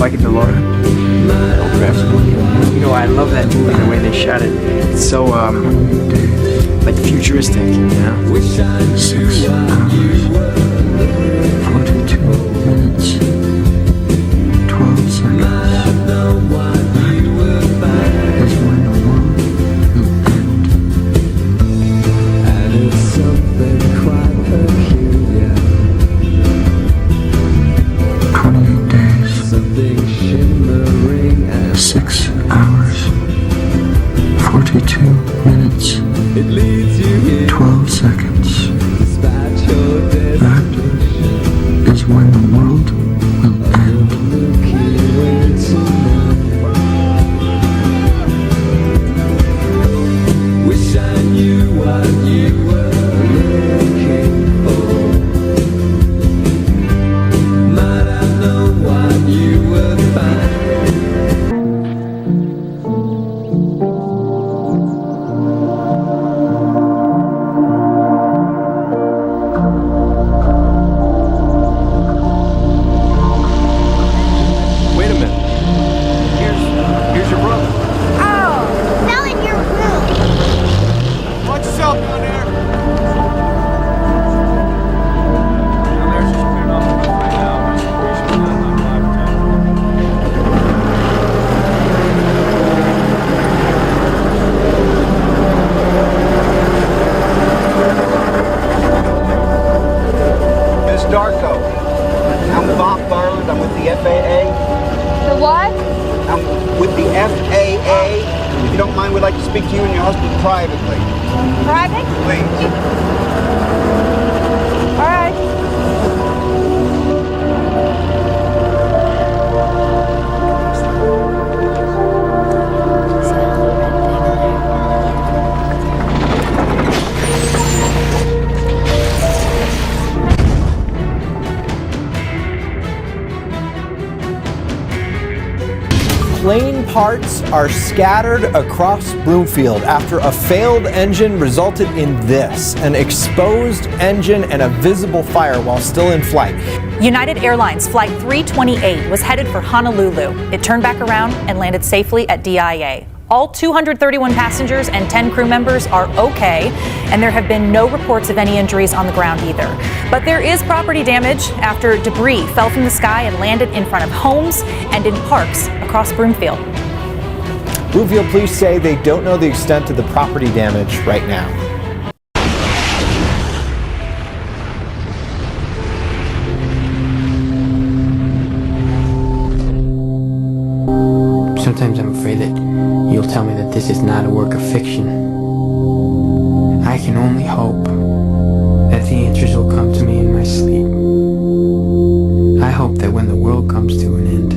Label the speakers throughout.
Speaker 1: like it a lot. You know, I love that movie, the way they shot it. It's so, like futuristic, you know?
Speaker 2: 6 hours, 42 minutes, 12 seconds. That is when the world will end.
Speaker 3: And it's something quite peculiar.
Speaker 2: 28 days,
Speaker 3: Something shimmering and
Speaker 2: 6 hours, 42 minutes,
Speaker 3: it leads you here
Speaker 2: 12 seconds.
Speaker 3: despite your
Speaker 2: That
Speaker 3: destination.
Speaker 2: is when the world will end.
Speaker 3: Milky Way tonight. Wish I knew what you were looking for. Might I know what you were finding?
Speaker 4: Wait a minute. Here's your brother.
Speaker 5: Oh, fell in your room.
Speaker 4: Watch yourself down there. There's just clearing off the roof right now. Restoration done on 5
Speaker 6: Miss Darko, I'm Bob Garland. I'm with the FAA.
Speaker 5: The what?
Speaker 6: I'm with the FAA. If you don't mind, we'd like to speak to you and your husband privately.
Speaker 5: Private?
Speaker 6: Please.
Speaker 5: All right.
Speaker 7: Plane parts are scattered across Broomfield after a failed engine resulted in this, an exposed engine and a visible fire while still in flight.
Speaker 8: United Airlines Flight 328 was headed for Honolulu. It turned back around and landed safely at DIA. All 231 passengers and 10 crew members are okay, and there have been no reports of any injuries on the ground either. But there is property damage after debris fell from the sky and landed in front of homes and in parks across Broomfield.
Speaker 7: Broomfield police say they don't know the extent of the property damage right now.
Speaker 9: Sometimes I'm afraid that you'll tell me that this is not a work of fiction. I can only hope that the answers will come to me in my sleep. I hope that when the world comes to an end,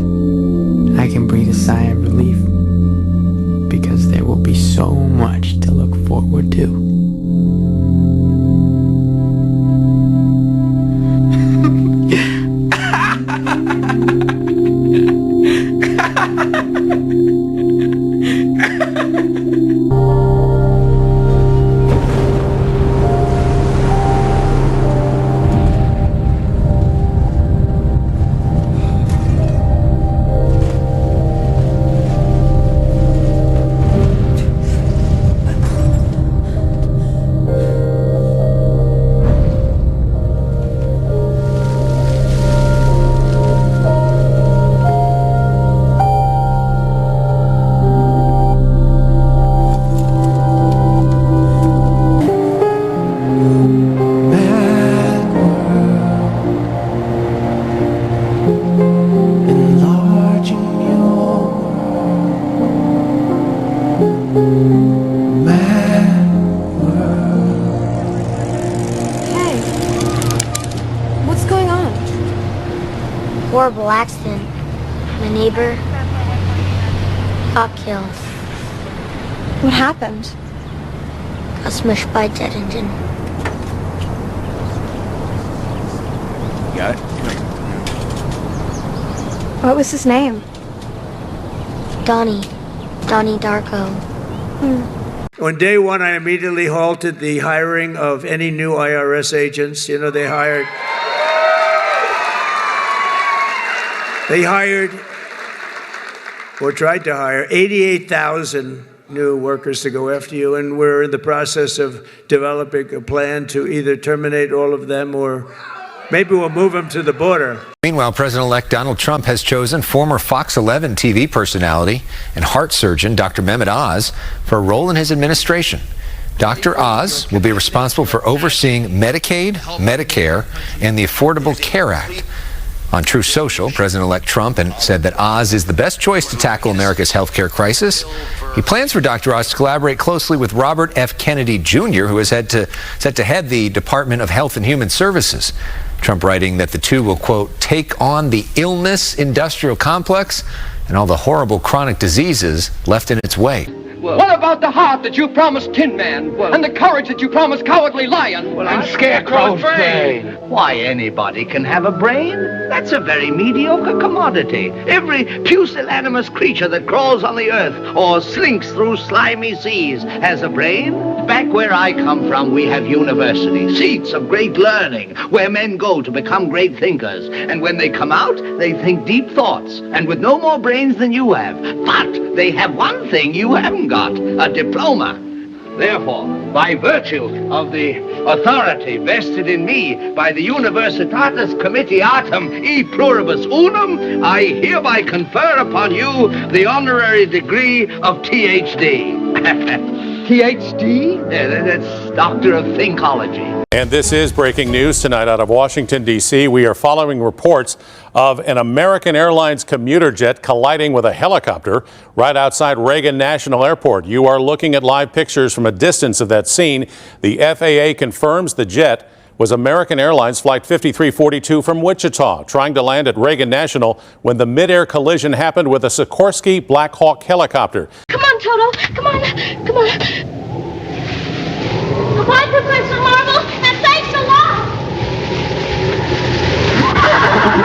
Speaker 9: I can breathe a sigh of relief, because there will be so much to look forward to.
Speaker 5: Horrible accident. My neighbor got killed.
Speaker 10: What happened?
Speaker 5: Got smushed by a jet engine.
Speaker 4: Got it?
Speaker 10: What was his name?
Speaker 5: Donnie Darko.
Speaker 11: On day one, I immediately halted the hiring of any new IRS agents. You know, they hired or tried to hire 88,000 new workers to go after you, and we're in the process of developing a plan to either terminate all of them or maybe we'll move them to the border.
Speaker 12: Meanwhile, President-elect Donald Trump has chosen former Fox 11 TV personality and heart surgeon Dr. Mehmet Oz for a role in his administration. Dr. Oz will be responsible for overseeing Medicaid, Medicare, and the Affordable Care Act. On Truth Social, President-elect Trump said that Oz is the best choice to tackle America's health care crisis. He plans for Dr. Oz to collaborate closely with Robert F. Kennedy Jr., who is set to head the Department of Health and Human Services. Trump writing that the two will, quote, take on the illness industrial complex and all the horrible chronic diseases left in its way.
Speaker 13: What about the heart that you promised Tin Man? And the courage that you promised Cowardly Lion?
Speaker 14: And Scarecrow's brain. Why, anybody can have a brain. That's a very mediocre commodity. Every pusillanimous creature that crawls on the earth or slinks through slimy seas has a brain. Back where I come from, we have universities, seats of great learning, where men go to become great thinkers. And when they come out, they think deep thoughts, and with no more brains than you have. But they have one thing you haven't got, a diploma. Therefore, by virtue of the authority vested in me by the Universitatis Comitiatum e Pluribus Unum, I hereby confer upon you the honorary degree of Ph.D.
Speaker 13: PhD?
Speaker 14: Yeah, that's Doctor of Thinkology.
Speaker 15: And this is breaking news tonight out of Washington, D.C. We are following reports of an American Airlines commuter jet colliding with a helicopter right outside Reagan National Airport. You are looking at live pictures from a distance of that scene. The FAA confirms the jet was American Airlines Flight 5342 from Wichita, trying to land at Reagan National when the mid-air collision happened with a Sikorsky Black Hawk helicopter.
Speaker 16: Come on, Toto. Come on. Come on. Goodbye, Professor Marvel, and thanks a lot.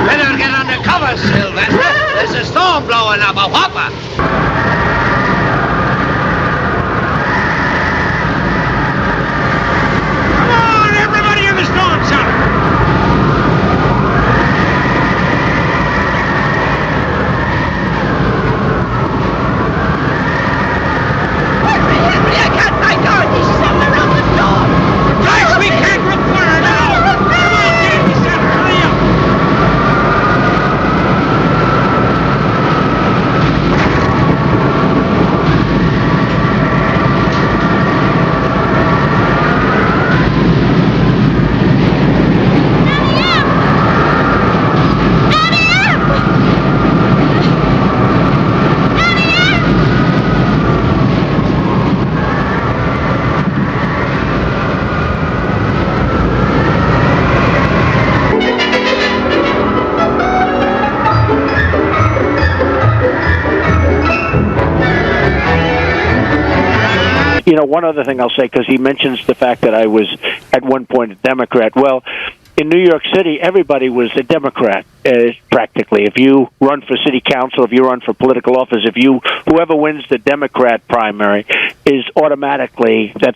Speaker 14: Better get under cover, Sylvester. There's a storm blowing up, a whopper.
Speaker 17: You know, one other thing I'll say, because he mentions the fact that I was at one point a Democrat. Well, in New York City, everybody was a Democrat, practically. If you run for city council, if you run for political office, whoever wins the Democrat primary is automatically, there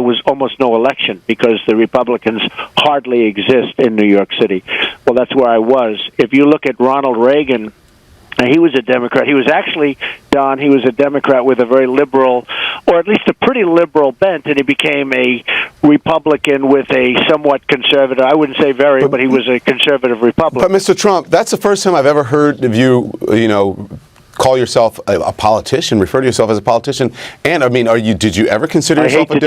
Speaker 17: was almost no election because the Republicans hardly exist in New York City. Well, that's where I was. If you look at Ronald Reagan, he was a Democrat. He was actually, Don, he was a Democrat with a very liberal, or at least a pretty liberal bent, and he became a Republican with a somewhat conservative, I wouldn't say very, but he was a conservative Republican.
Speaker 18: But Mr. Trump, that's the first time I've ever heard of you, call yourself a politician, refer to yourself as a politician. And I mean, did you ever consider yourself
Speaker 17: I hate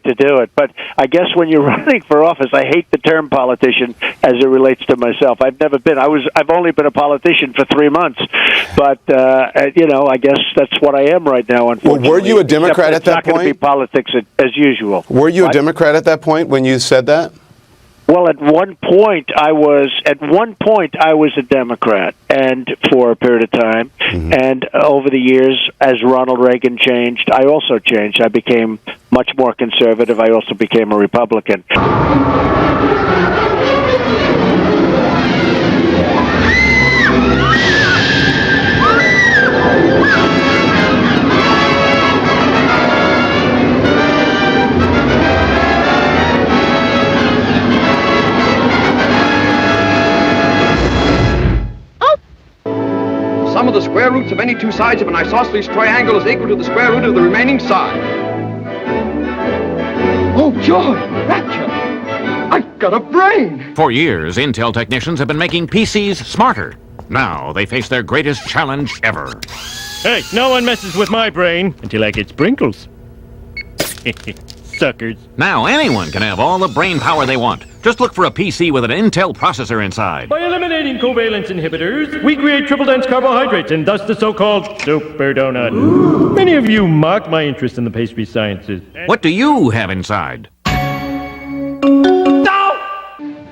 Speaker 17: to do it, but I guess when you're running for office, I hate the term politician as it relates to myself. I've never been. I've only been a politician for 3 months, but I guess that's what I am right now. Unfortunately,
Speaker 18: well, were you a Democrat at that point? It's not going
Speaker 17: to be politics as usual.
Speaker 18: Were you a Democrat at that point when you said that?
Speaker 17: Well, at one point I was a Democrat, and for a period of time, and over the years, as Ronald Reagan changed, I also changed. I became much more conservative. I also became a Republican.
Speaker 13: Some of the square roots of any two sides of an isosceles triangle is equal to the square root of the remaining side. Oh, joy! Rapture! I've got a brain!
Speaker 19: For years, Intel technicians have been making PCs smarter. Now they face their greatest challenge ever.
Speaker 20: Hey, no one messes with my brain until I get sprinkles. Suckers.
Speaker 19: Now anyone can have all the brain power they want. Just look for a PC with an Intel processor inside.
Speaker 20: By eliminating covalence inhibitors, we create triple-dense carbohydrates and thus the so-called super donut. Ooh. Many of you mock my interest in the pastry sciences.
Speaker 19: What do you have inside?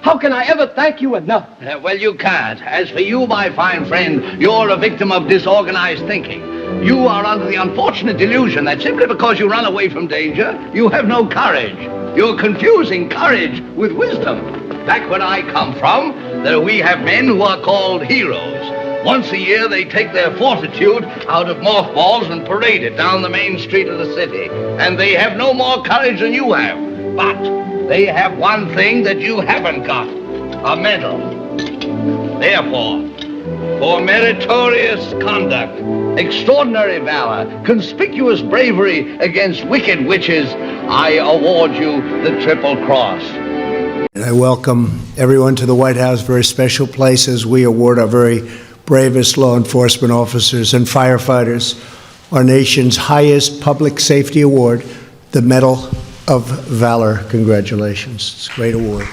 Speaker 13: How can I ever thank you enough?
Speaker 14: Well, you can't. As for you, my fine friend, you're a victim of disorganized thinking. You are under the unfortunate delusion that simply because you run away from danger, you have no courage. You're confusing courage with wisdom. Back where I come from, we have men who are called heroes. Once a year, they take their fortitude out of mothballs and parade it down the main street of the city. And they have no more courage than you have. But they have one thing that you haven't got, a medal. Therefore, for meritorious conduct, extraordinary valor, conspicuous bravery against wicked witches, I award you the Triple Cross.
Speaker 11: And I welcome everyone to the White House, very special place as we award our very bravest law enforcement officers and firefighters our nation's highest public safety award, the Medal of Valor. Congratulations. It's a great award.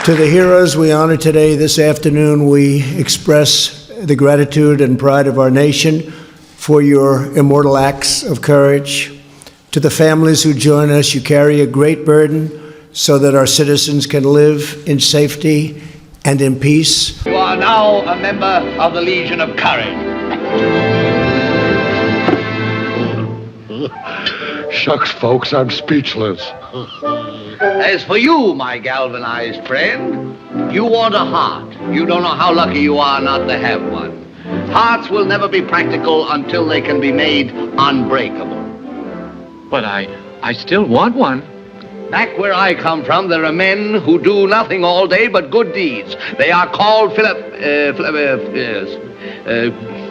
Speaker 11: To the heroes we honor today, this afternoon, we express the gratitude and pride of our nation for your immortal acts of courage. To the families who join us, you carry a great burden so that our citizens can live in safety and in peace.
Speaker 14: You are now a member of the Legion of Courage.
Speaker 21: Shucks, folks, I'm speechless.
Speaker 14: As for you, my galvanized friend, you want a heart. You don't know how lucky you are not to have one. Hearts will never be practical until they can be made unbreakable.
Speaker 13: But I still want one.
Speaker 14: Back where I come from, there are men who do nothing all day but good deeds. They are called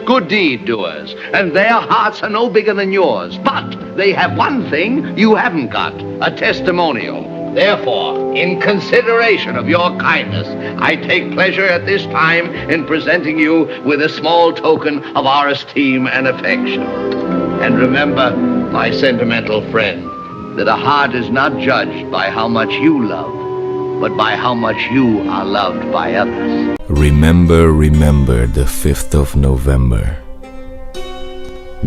Speaker 14: good deed doers, and their hearts are no bigger than yours. But they have one thing you haven't got, a testimonial. Therefore, in consideration of your kindness, I take pleasure at this time in presenting you with a small token of our esteem and affection. And remember, my sentimental friend, that a heart is not judged by how much you love, but by how much you are loved by others.
Speaker 3: Remember the 5th of November.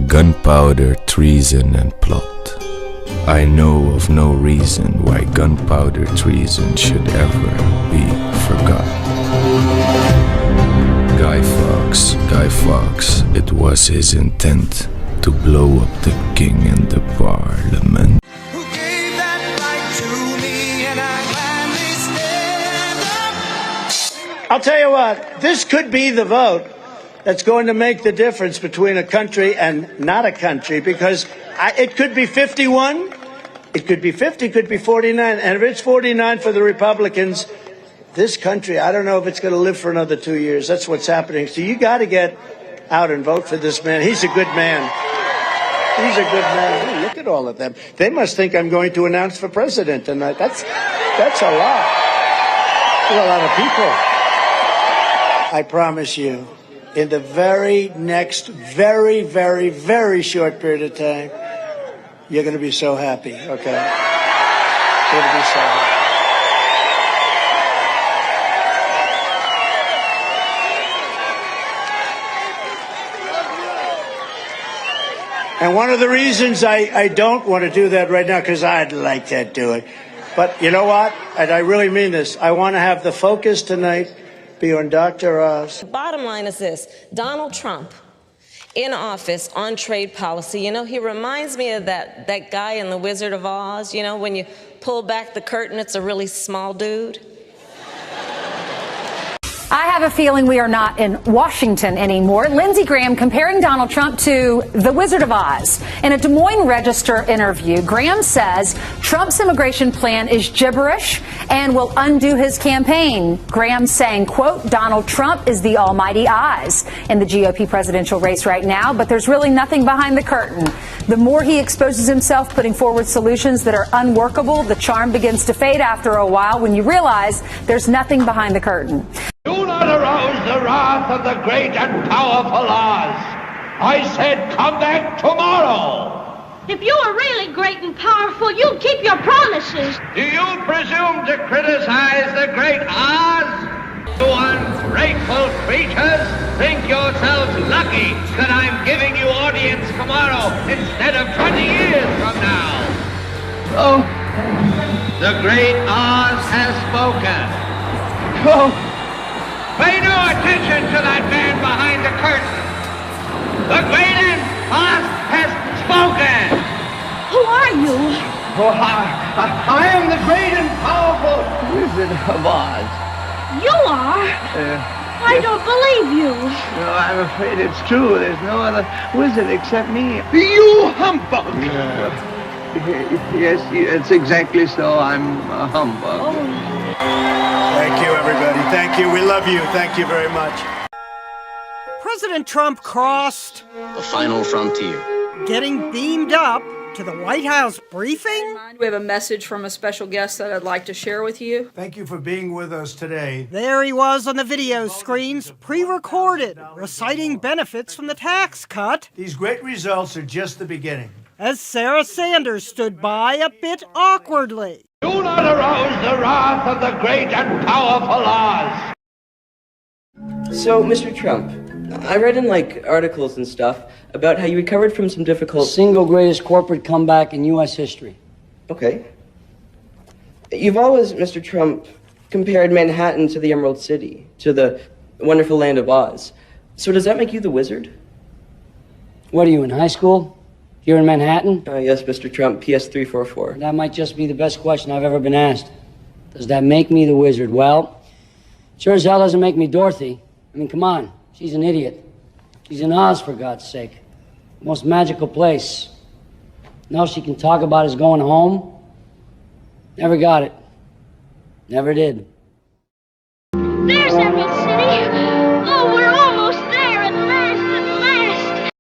Speaker 3: Gunpowder, treason, and plot. I know of no reason why gunpowder treason should ever be forgotten. Guy Fawkes, it was his intent to blow up the king and the parliament.
Speaker 11: I'll tell you what, this could be the vote that's going to make the difference between a country and not a country, because it could be 51, it could be 50, it could be 49, and if it's 49 for the Republicans, this country, I don't know if it's going to live for another 2 years. That's what's happening. So you got to get out and vote for this man. He's a good man. He's a good man. Hey, look at all of them. They must think I'm going to announce for president tonight. That's a lot. There's a lot of people. I promise you, in the very next, very, very, very short period of time, you're going to be so happy, okay? You're going to be so happy. And one of the reasons I don't want to do that right now, because I'd like to do it. But you know what? And I really mean this. I want to have the focus tonight be on Dr. Oz.
Speaker 22: Bottom line is this. Donald Trump in office on trade policy, you know, he reminds me of that guy in The Wizard of Oz, you know, when you pull back the curtain, it's a really small dude.
Speaker 8: I have a feeling we are not in Washington anymore. Lindsey Graham comparing Donald Trump to the Wizard of Oz. In a Des Moines Register interview, Graham says Trump's immigration plan is gibberish and will undo his campaign. Graham saying, quote, Donald Trump is the almighty Oz in the GOP presidential race right now, but there's really nothing behind the curtain. The more he exposes himself, putting forward solutions that are unworkable, the charm begins to fade after a while when you realize there's nothing behind the curtain.
Speaker 14: Do not arouse the wrath of the great and powerful Oz. I said come back tomorrow.
Speaker 16: If you were really great and powerful, you'd keep your promises.
Speaker 14: Do you presume to criticize the great Oz? You ungrateful creatures, think yourselves lucky that I'm giving you audience tomorrow instead of 20 years from now. Oh, the great Oz has spoken. Oh. Pay no attention to that man behind the curtain. The great Oz has spoken.
Speaker 16: Who are you?
Speaker 14: Oh, I am the great and powerful Wizard of Oz.
Speaker 16: You are? I don't believe you.
Speaker 14: No, I'm afraid it's true. There's no other wizard except me. You humbug! Yes, it's exactly so. I'm a humbug.
Speaker 16: Oh.
Speaker 11: Thank you, everybody. Thank you. We love you. Thank you very much.
Speaker 1: President Trump crossed
Speaker 2: the final frontier,
Speaker 1: getting beamed up to the White House briefing.
Speaker 23: We have a message from a special guest that I'd like to share with you.
Speaker 11: Thank you for being with us today.
Speaker 1: There he was on the video screens, pre-recorded, reciting benefits from the tax cut.
Speaker 11: These great results are just the beginning.
Speaker 1: As Sarah Sanders stood by a bit awkwardly.
Speaker 14: Do not arouse the wrath of the great and powerful Oz.
Speaker 24: So, Mr. Trump, I read in, articles and stuff about how you recovered from some difficult...
Speaker 25: Single greatest corporate comeback in U.S. history.
Speaker 24: Okay. You've always, Mr. Trump, compared Manhattan to the Emerald City, to the wonderful land of Oz. So does that make you the wizard?
Speaker 25: What are you, in high school? Here in Manhattan?
Speaker 24: Yes, Mr. Trump, PS 344.
Speaker 25: That might just be the best question I've ever been asked. Does that make me the wizard? Well, sure as hell doesn't make me Dorothy. I mean, come on. She's an idiot. She's in Oz, for God's sake. The most magical place. And all she can talk about is going home. Never got it. Never did.
Speaker 16: There's Emerald City. Oh, we're almost there at last, at last.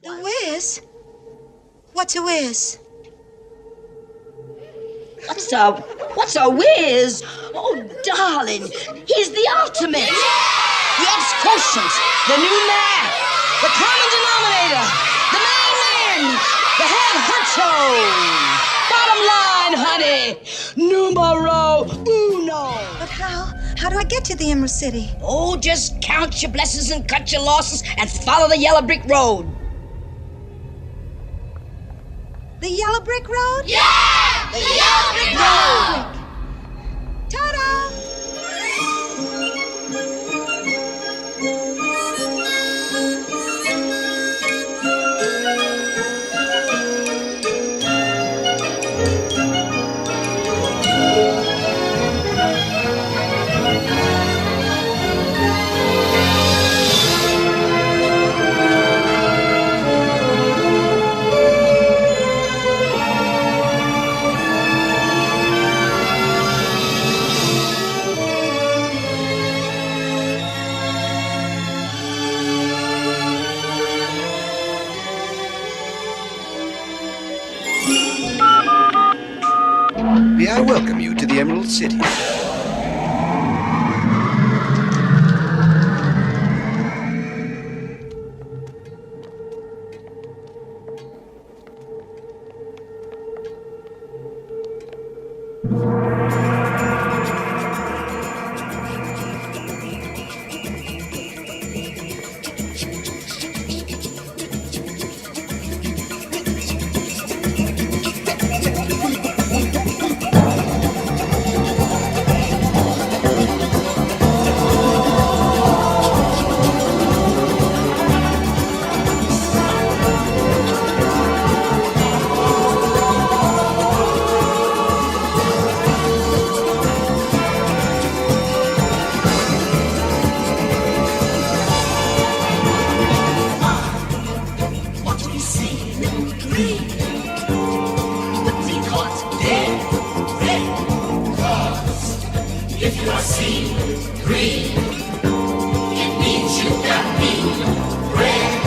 Speaker 26: The whiz? What's a whiz?
Speaker 27: What's a whiz? Oh, darling, he's the ultimate. The ex-quotient, the new math, the common denominator, the main man, the head honcho. Bottom line, honey, numero uno.
Speaker 26: But how do I get to the Emerald City?
Speaker 27: Oh, just count your blessings and cut your losses and follow the yellow brick road.
Speaker 26: The yellow brick road?
Speaker 27: Yeah! The yellow brick road!
Speaker 26: Ta-da!
Speaker 28: May I welcome you to the Emerald City?
Speaker 2: you are seen green, it means you got me red.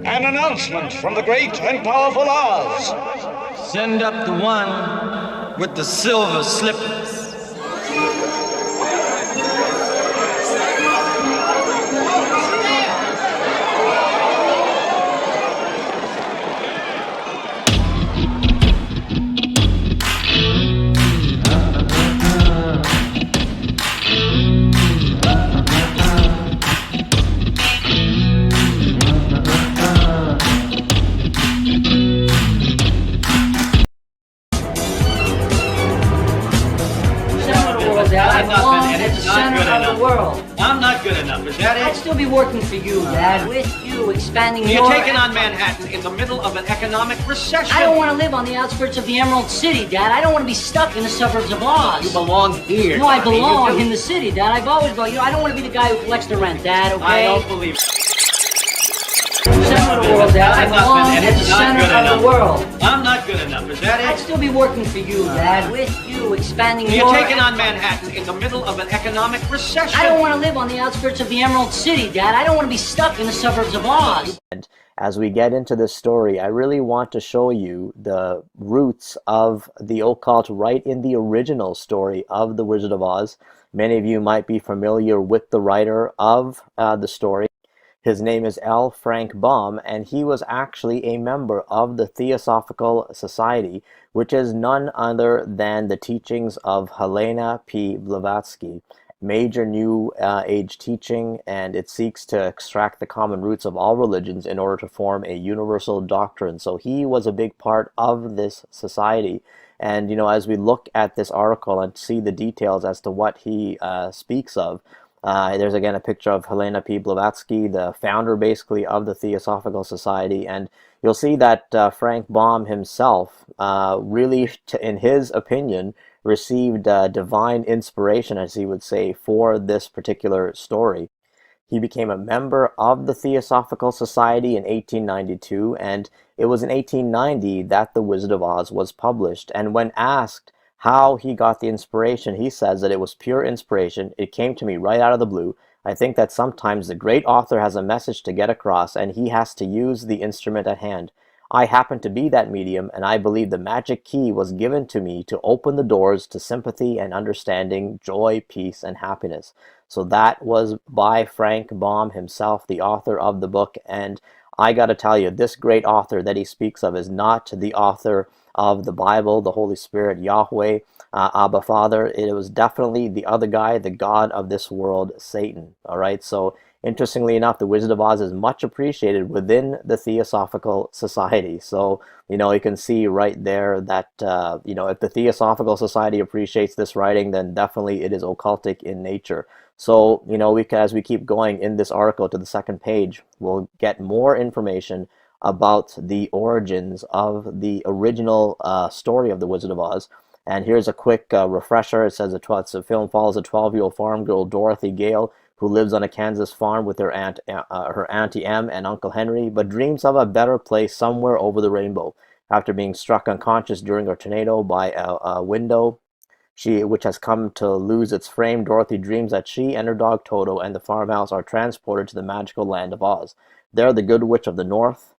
Speaker 4: An announcement from the great and powerful Oz.
Speaker 5: Send up the one with the silver slippers. I'm not good enough, is that it?
Speaker 25: I'd still be working for you, Dad, with you, expanding
Speaker 5: You're
Speaker 25: your...
Speaker 5: taking on Manhattan in the middle of an economic recession.
Speaker 25: I don't want to live on the outskirts of the Emerald City, Dad. I don't want to be stuck in the suburbs of Oz.
Speaker 5: You belong here.
Speaker 25: No, I belong
Speaker 5: You
Speaker 25: in the city, Dad. I've always belonged. You know, I don't want to be the guy who collects the rent, Dad, okay?
Speaker 5: I don't believe it.
Speaker 25: Center of the world, Dad. I belong at the center of the world.
Speaker 5: I'm not good enough, is that it?
Speaker 25: I'd still be working for you, Dad, with you, expanding
Speaker 5: You're
Speaker 25: your...
Speaker 5: taking on Manhattan in the middle of an economic recession.
Speaker 25: I don't want to live on the outskirts of the Emerald City, Dad. I don't want to be stuck in the suburbs of Oz.
Speaker 6: As we get into this story, I really want to show you the roots of the occult right in the original story of The Wizard of Oz. Many of you might be familiar with the writer of the story. His name is L. Frank Baum, and he was actually a member of the Theosophical Society, which is none other than the teachings of Helena P. Blavatsky. Major New Age teaching, and it seeks to extract the common roots of all religions in order to form a universal doctrine. So he was a big part of this society. And, you know, as we look at this article and see the details as to what he speaks of, there's again a picture of Helena P. Blavatsky, the founder basically of the Theosophical Society, and you'll see that Frank Baum himself really, in his opinion, received divine inspiration, as he would say, for this particular story. He became a member of the Theosophical Society in 1892, and it was in 1890 that The Wizard of Oz was published. And when asked how he got the inspiration, he says that it was pure inspiration. It came to me right out of the blue. I think that sometimes the great author has a message to get across, and he has to use the instrument at hand. I happen to be that medium, and I believe the magic key was given to me to open the doors to sympathy and understanding, joy, peace, and happiness. So that was by Frank Baum himself, the author of the book. And I got to tell you, this great author that he speaks of is not the author of the Bible, the Holy Spirit, Yahweh, Abba Father. It was definitely the other guy, the God of this world, Satan. All right, so interestingly enough, The Wizard of Oz is much appreciated within the Theosophical Society. So, you know, you can see right there that, you know, if the Theosophical Society appreciates this writing, then definitely it is occultic in nature. So, you know, as we keep going in this article to the second page, we'll get more information about the origins of the original story of The Wizard of Oz. And here's a quick refresher. It says the film follows a 12-year-old farm girl, Dorothy Gale, who lives on a Kansas farm with her Auntie Em and Uncle Henry, but dreams of a better place somewhere over the rainbow. After being struck unconscious during a tornado by a window, which has come to lose its frame, Dorothy dreams that she and her dog Toto and the farmhouse are transported to the magical land of Oz. There, the Good Witch of the North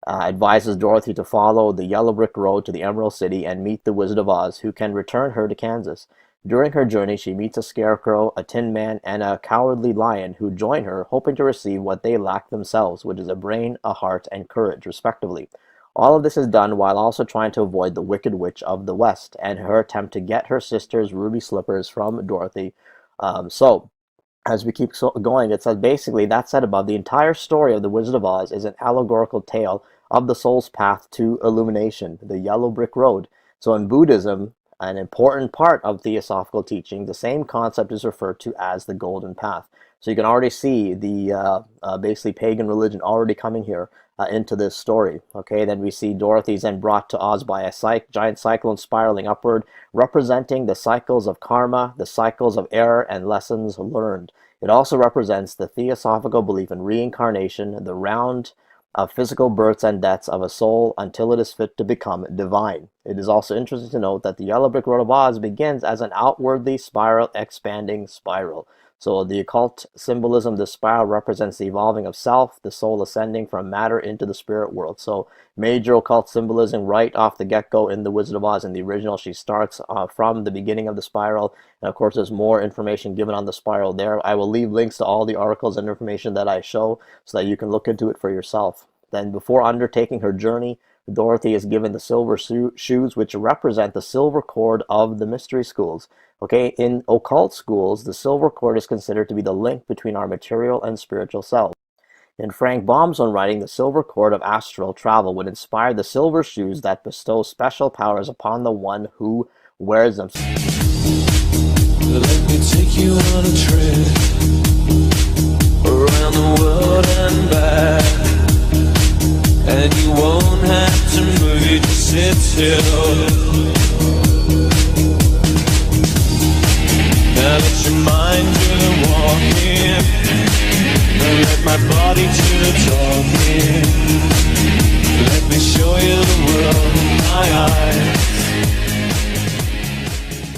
Speaker 6: advises Dorothy to follow the yellow brick road to the Emerald City and meet the Wizard of Oz, who can return her to Kansas. During her journey, she meets a scarecrow, a tin man, and a cowardly lion who join her, hoping to receive what they lack themselves, which is a brain, a heart, and courage, respectively. All of this is done while also trying to avoid the Wicked Witch of the West and her attempt to get her sister's ruby slippers from Dorothy. So, as we keep going, it says basically that said above, the entire story of The Wizard of Oz is an allegorical tale of the soul's path to illumination, the yellow brick road. So in Buddhism, an important part of theosophical teaching, the same concept is referred to as the golden path. So you can already see the basically pagan religion already coming here. into this story. Okay, then we see Dorothy's then brought to Oz by a giant cyclone spiraling upward, representing the cycles of karma, the cycles of error, and lessons learned. It also represents the theosophical belief in reincarnation, the round of physical births and deaths of a soul until it is fit to become divine. It is also interesting to note that the Yellow Brick Road of Oz begins as an outwardly expanding spiral. So the occult symbolism, the spiral represents the evolving of self, the soul ascending from matter into the spirit world. So major occult symbolism right off the get-go in The Wizard of Oz. In the original, she starts from the beginning of the spiral. And of course, there's more information given on the spiral there. I will leave links to all the articles and information that I show so that you can look into it for yourself. Then before undertaking her journey, Dorothy is given the silver shoes, which represent the silver cord of the mystery schools. Okay, in occult schools, the silver cord is considered to be the link between our material and spiritual self. In Frank Baum's own writing, the silver cord of astral travel would inspire the silver shoes that bestow special powers upon the one who wears them.
Speaker 2: Let me take you on a trip around the world and back. And you won't have to move, you just sit still. Now let your mind do the walking. Now let my body do the talking. Let me show you the world in my eyes.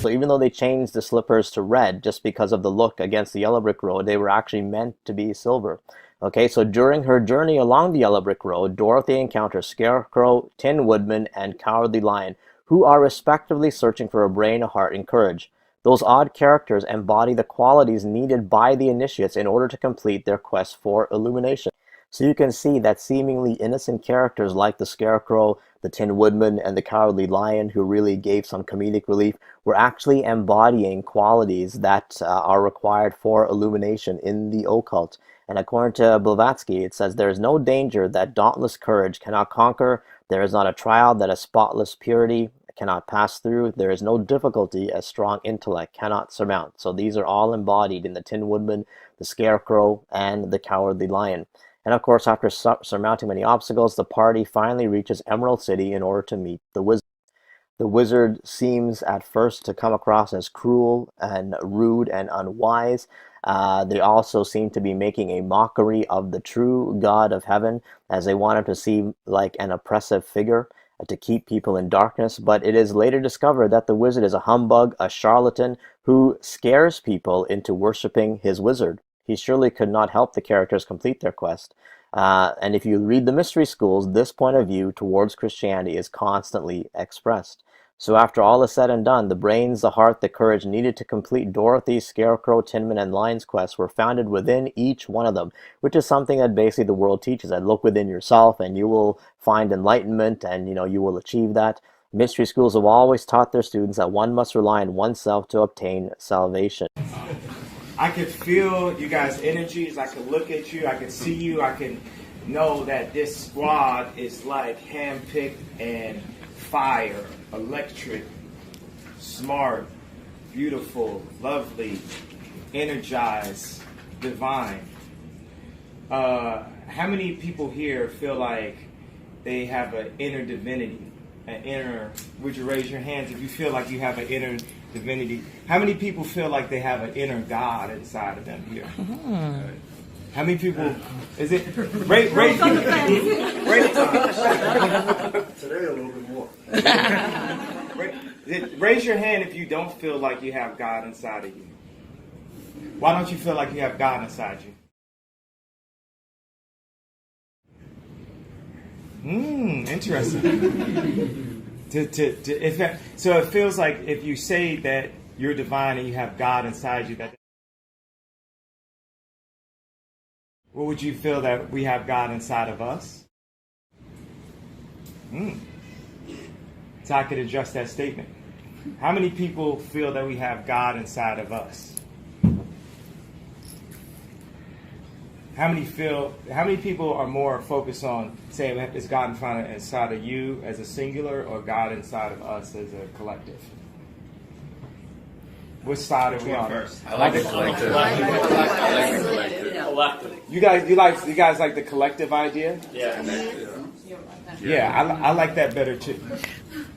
Speaker 6: So even though they changed the slippers to red just because of the look against the Yellow Brick Road, they were actually meant to be silver. Okay, so during her journey along the Yellow Brick Road, Dorothy encounters Scarecrow, Tin Woodman, and Cowardly Lion, who are respectively searching for a brain, a heart, and courage. Those odd characters embody the qualities needed by the initiates in order to complete their quest for illumination. So you can see that seemingly innocent characters like the Scarecrow, the Tin Woodman, and the Cowardly Lion, who really gave some comedic relief, were actually embodying qualities that are required for illumination in the occult. And according to Blavatsky, it says, "There is no danger that dauntless courage cannot conquer. There is not a trial that a spotless purity cannot pass through. There is no difficulty a strong intellect cannot surmount." So these are all embodied in the Tin Woodman, the Scarecrow, and the Cowardly Lion. And of course, after surmounting many obstacles, the party finally reaches Emerald City in order to meet the wizard. The wizard seems at first to come across as cruel and rude and unwise. They also seem to be making a mockery of the true God of heaven, as they want him to seem like an oppressive figure to keep people in darkness. But it is later discovered that the wizard is a humbug, a charlatan, who scares people into worshiping his wizard. He surely could not help the characters complete their quest. And if you read the mystery schools, this point of view towards Christianity is constantly expressed. So after all is said and done, the brains, the heart, the courage needed to complete Dorothy's, Scarecrow, Tinman, and Lion's quest were founded within each one of them, which is something that basically the world teaches, that look within yourself and you will find enlightenment, and you will achieve that. Mystery schools have always taught their students that one must rely on oneself to obtain salvation.
Speaker 7: I could feel you guys' energies. I could look at you. I could see you. I can know that this squad is like handpicked and fire, electric, smart, beautiful, lovely, energized, divine. How many people here feel like they have an inner divinity, an inner? Would you raise your hands if you feel like you have an inner divinity? How many people feel like they have an inner God inside of them here? How many people? Is it? Today a little bit more. Raise your hand if you don't feel like you have God inside of you. Why don't you feel like you have God inside you? Interesting. So it feels like if you say that you're divine and you have God inside you, that. What would you feel that we have God inside of us? So I could adjust that statement. How many people feel that we have God inside of us? How many people are more focused on saying is God inside of you as a singular, or God inside of us as a collective? Which side are we on?
Speaker 9: First. I like the collective. I like Collective.
Speaker 7: You guys like the collective idea?
Speaker 9: Yeah.
Speaker 7: Yeah, I like that better too.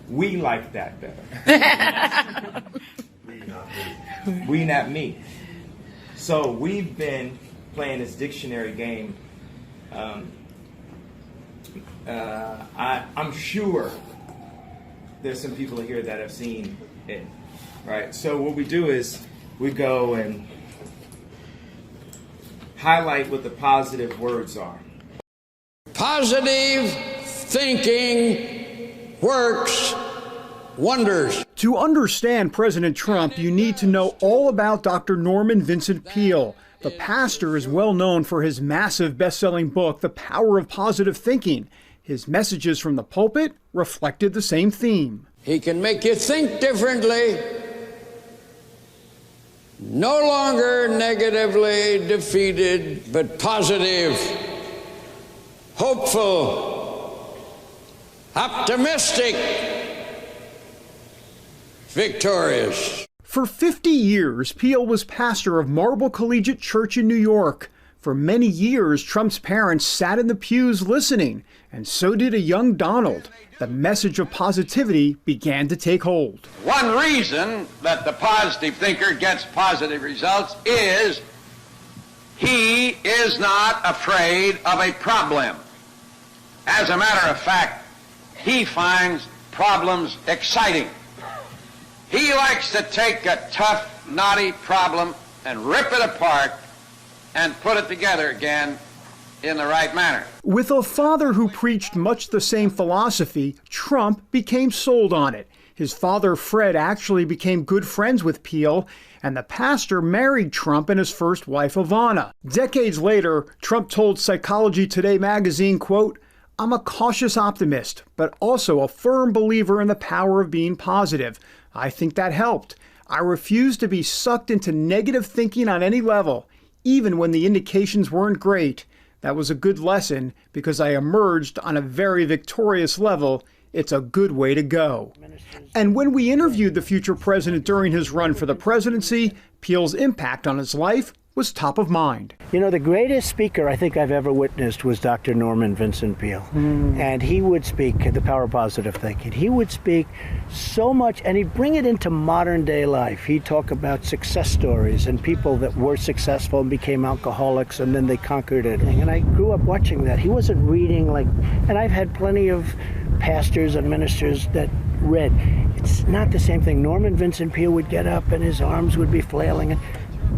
Speaker 7: We like that better. We, not me. So we've been playing this dictionary game. I'm sure there's some people here that have seen it, right? So what we do is we go and highlight what the positive words are.
Speaker 10: Positive thinking works wonders.
Speaker 1: To understand President Trump, you need to know all about Dr. Norman Vincent Peale. The pastor is well known for his massive best-selling book, The Power of Positive Thinking. His messages from the pulpit reflected the same theme.
Speaker 10: He can make you think differently, no longer negatively defeated, but positive, hopeful, optimistic, victorious.
Speaker 1: For 50 years, Peale was pastor of Marble Collegiate Church in New York. For many years, Trump's parents sat in the pews listening, and so did a young Donald. The message of positivity began to take hold.
Speaker 12: One reason that the positive thinker gets positive results is he is not afraid of a problem. As a matter of fact, he finds problems exciting. He likes to take a tough, knotty problem and rip it apart and put it together again in the right manner.
Speaker 1: With a father who preached much the same philosophy, Trump became sold on it. His father, Fred, actually became good friends with Peale, and the pastor married Trump and his first wife, Ivana. Decades later, Trump told Psychology Today magazine, quote, "I'm a cautious optimist, but also a firm believer in the power of being positive. I think that helped. I refuse to be sucked into negative thinking on any level, even when the indications weren't great. That was a good lesson because I emerged on a very victorious level. It's a good way to go." And when we interviewed the future president during his run for the presidency, Peale's impact on his life was top of mind.
Speaker 11: You know, the greatest speaker I think I've ever witnessed was Dr. Norman Vincent Peale. And he would speak, The Power of Positive Thinking. He would speak so much, and he'd bring it into modern day life. He'd talk about success stories and people that were successful and became alcoholics, and then they conquered it. And I grew up watching that. He wasn't reading and I've had plenty of pastors and ministers that read. It's not the same thing. Norman Vincent Peale would get up and his arms would be flailing.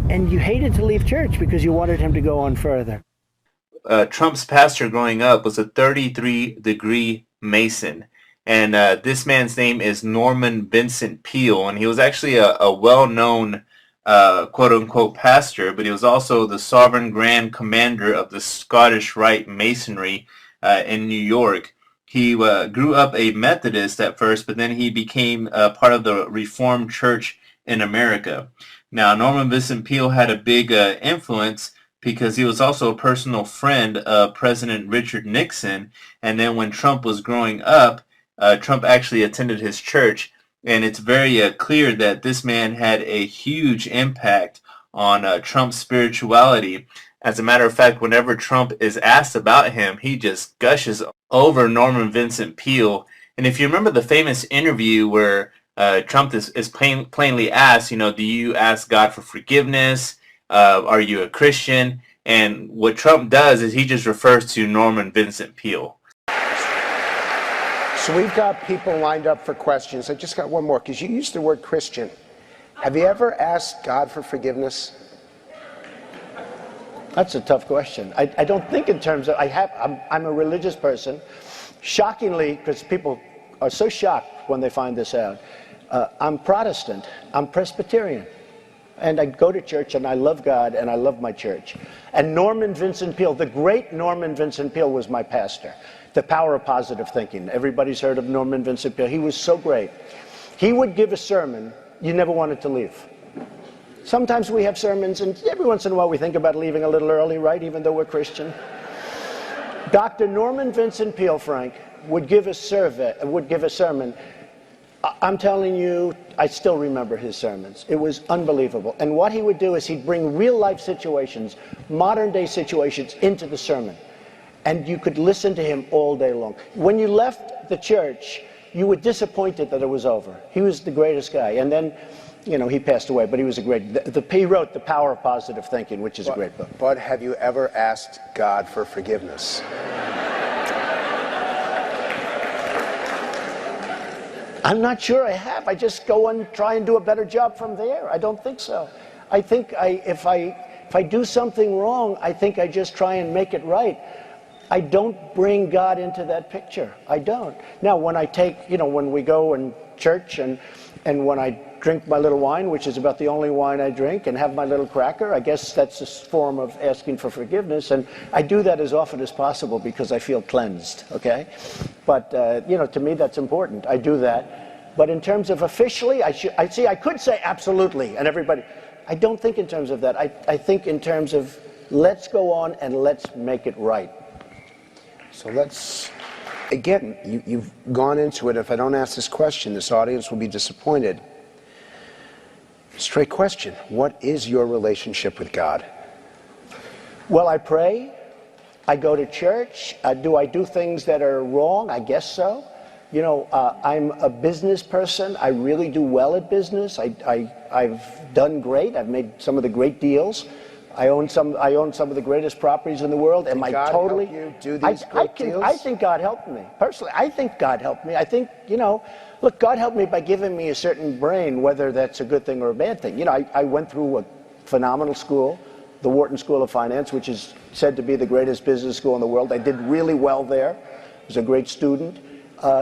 Speaker 11: And you hated to leave church because you wanted him to go on further.
Speaker 15: Trump's pastor growing up was a 33-degree Mason. And this man's name is Norman Vincent Peale. And he was actually a well-known, quote-unquote, pastor, but he was also the Sovereign Grand Commander of the Scottish Rite Masonry in New York. He grew up a Methodist at first, but then he became part of the Reformed Church in America. Now, Norman Vincent Peale had a big influence because he was also a personal friend of President Richard Nixon. And then when Trump was growing up, Trump actually attended his church. And it's very clear that this man had a huge impact on Trump's spirituality. As a matter of fact, whenever Trump is asked about him, he just gushes over Norman Vincent Peale. And if you remember the famous interview where Trump is plainly asked, do you ask God for forgiveness? Are you a Christian? And what Trump does is he just refers to Norman Vincent Peale.
Speaker 17: So we've got people lined up for questions. I just got one more, because you used the word Christian. Have you ever asked God for forgiveness?
Speaker 11: That's a tough question. I don't think in terms of, I'm a religious person. Shockingly, because people are so shocked when they find this out, I'm Protestant, I'm Presbyterian, and I go to church and I love God and I love my church. And Norman Vincent Peale, the great Norman Vincent Peale, was my pastor. The Power of Positive Thinking. Everybody's heard of Norman Vincent Peale. He was so great. He would give a sermon you never wanted to leave. Sometimes we have sermons and every once in a while we think about leaving a little early, right, even though we're Christian. Dr. Norman Vincent Peale, Frank, would give a sermon
Speaker 17: I'm telling you, I still remember his sermons. It was unbelievable. And what he would do is he'd bring real life situations, modern day situations, into the sermon. And you could listen to him all day long. When you left the church, you were disappointed that it was over. He was the greatest guy. And then, you know, he passed away, but he was a great... He wrote The Power of Positive Thinking, which is a great book. But have you ever asked God for forgiveness? I'm not sure I have. I just go and try and do a better job from there. I don't think so. I think if I do something wrong, I think I just try and make it right. I don't bring God into that picture. I don't. Now, when I take, you know, when we go in church and when I drink my little wine, which is about the only wine I drink, and have my little cracker, I guess that's a form of asking for forgiveness. And I do that as often as possible because I feel cleansed, okay? But, you know, to me that's important. I do that. But in terms of officially, I could say absolutely, and everybody, I don't think in terms of that. I think in terms of let's go on and let's make it right. So let's, again, you've gone into it. If I don't ask this question, this audience will be disappointed. Straight question. What is your relationship with God? Well, I pray. I go to church. Do I do things that are wrong? I guess so. You know, I'm a business person. I really do well at business. I've done great. I've made some of the great deals. I own some of the greatest properties in the world. Am I totally? Help you do these great deals? I think God helped me. Personally, I think God helped me. I think, you know, look, God helped me by giving me a certain brain, whether that's a good thing or a bad thing. You know, I went through a phenomenal school, the Wharton School of Finance, which is said to be the greatest business school in the world. I did really well there. I was a great student.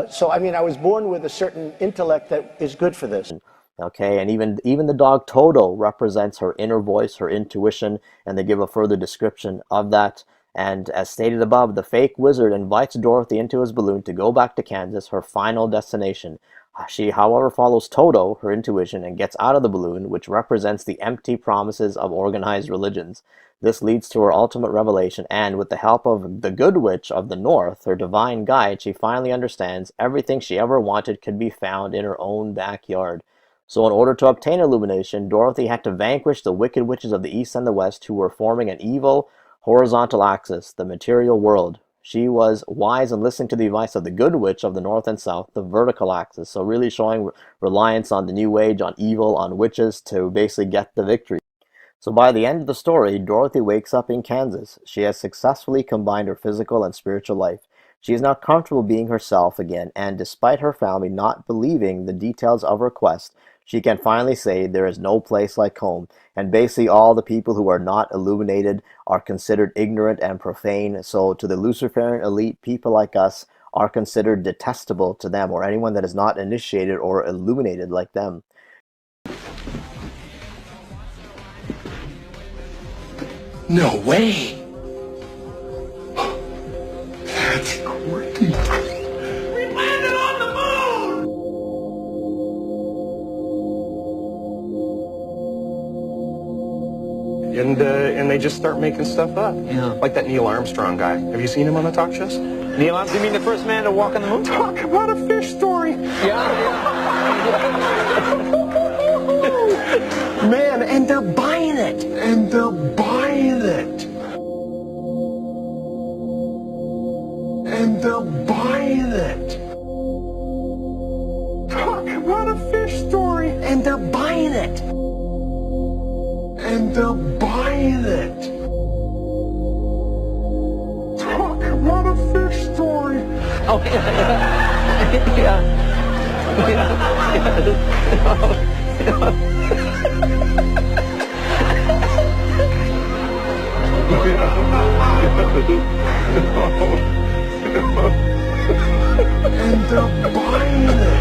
Speaker 17: So, I mean, I was born with a certain intellect that is good for this.
Speaker 6: Okay, and even the dog Toto represents her inner voice, her intuition, and they give a further description of that. And as stated above, the fake wizard invites Dorothy into his balloon to go back to Kansas, her final destination. She, however, follows Toto, her intuition, and gets out of the balloon, which represents the empty promises of organized religions. This leads to her ultimate revelation, and with the help of the Good Witch of the North, her divine guide, she finally understands everything she ever wanted could be found in her own backyard. So in order to obtain illumination, Dorothy had to vanquish the wicked witches of the East and the West who were forming an evil horizontal axis, the material world. She was wise in listening to the advice of the Good Witch of the North and South, the vertical axis. So really showing reliance on the New Age, on evil, on witches to basically get the victory. So by the end of the story, Dorothy wakes up in Kansas. She has successfully combined her physical and spiritual life. She is now comfortable being herself again, and despite her family not believing the details of her quest, she can finally say there is no place like home, and basically all the people who are not illuminated are considered ignorant and profane. So to the Luciferian elite, people like us are considered detestable to them, or anyone that is not initiated or illuminated like them.
Speaker 2: No way! That's great! We landed on the moon!
Speaker 3: And they just start making stuff up. Yeah. Like that Neil Armstrong guy. Have you seen him on the talk shows?
Speaker 9: Neil Armstrong, you mean the first man to walk on the moon?
Speaker 3: Talk about a fish story!
Speaker 9: Yeah.
Speaker 2: Man, and they're buying it! And they're buying it! And they're buying it!
Speaker 3: Talk about a fish story!
Speaker 2: And they're buying it! And they're buying it!
Speaker 3: Talk about a fish story!
Speaker 9: Oh, yeah.
Speaker 2: And they're buying it!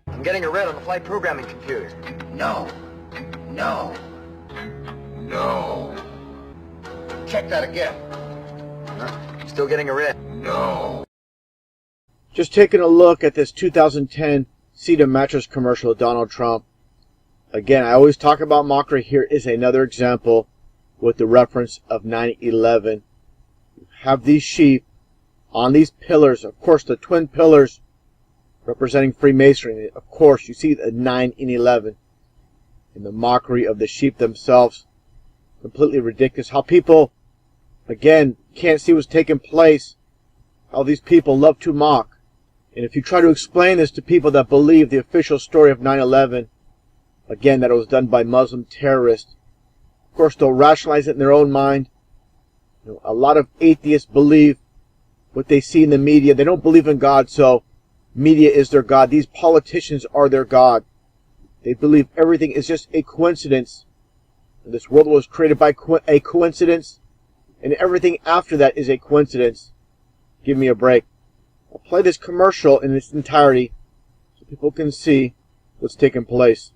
Speaker 13: I'm getting a read on the flight programming computer.
Speaker 2: No. No. No.
Speaker 13: Check that again. Still getting a rip.
Speaker 28: No.
Speaker 8: Just taking a look at this 2010 Cedar mattress commercial of Donald Trump. Again, I always talk about mockery. Here is another example with the reference of 9/11. You have these sheep on these pillars, of course, the twin pillars representing Freemasonry. Of course, you see the 9/11 in the mockery of the sheep themselves. Completely ridiculous. How people, again, can't see what's taking place. How these people love to mock. And if you try to explain this to people that believe the official story of 9/11, again, that it was done by Muslim terrorists, of course, they'll rationalize it in their own mind. A lot of atheists believe what they see in the media. They don't believe in God, so media is their God. These politicians are their God. They believe everything is just a coincidence. This world was created by a coincidence, and everything after that is a coincidence. Give me a break. I'll play this commercial in its entirety so people can see what's taking place.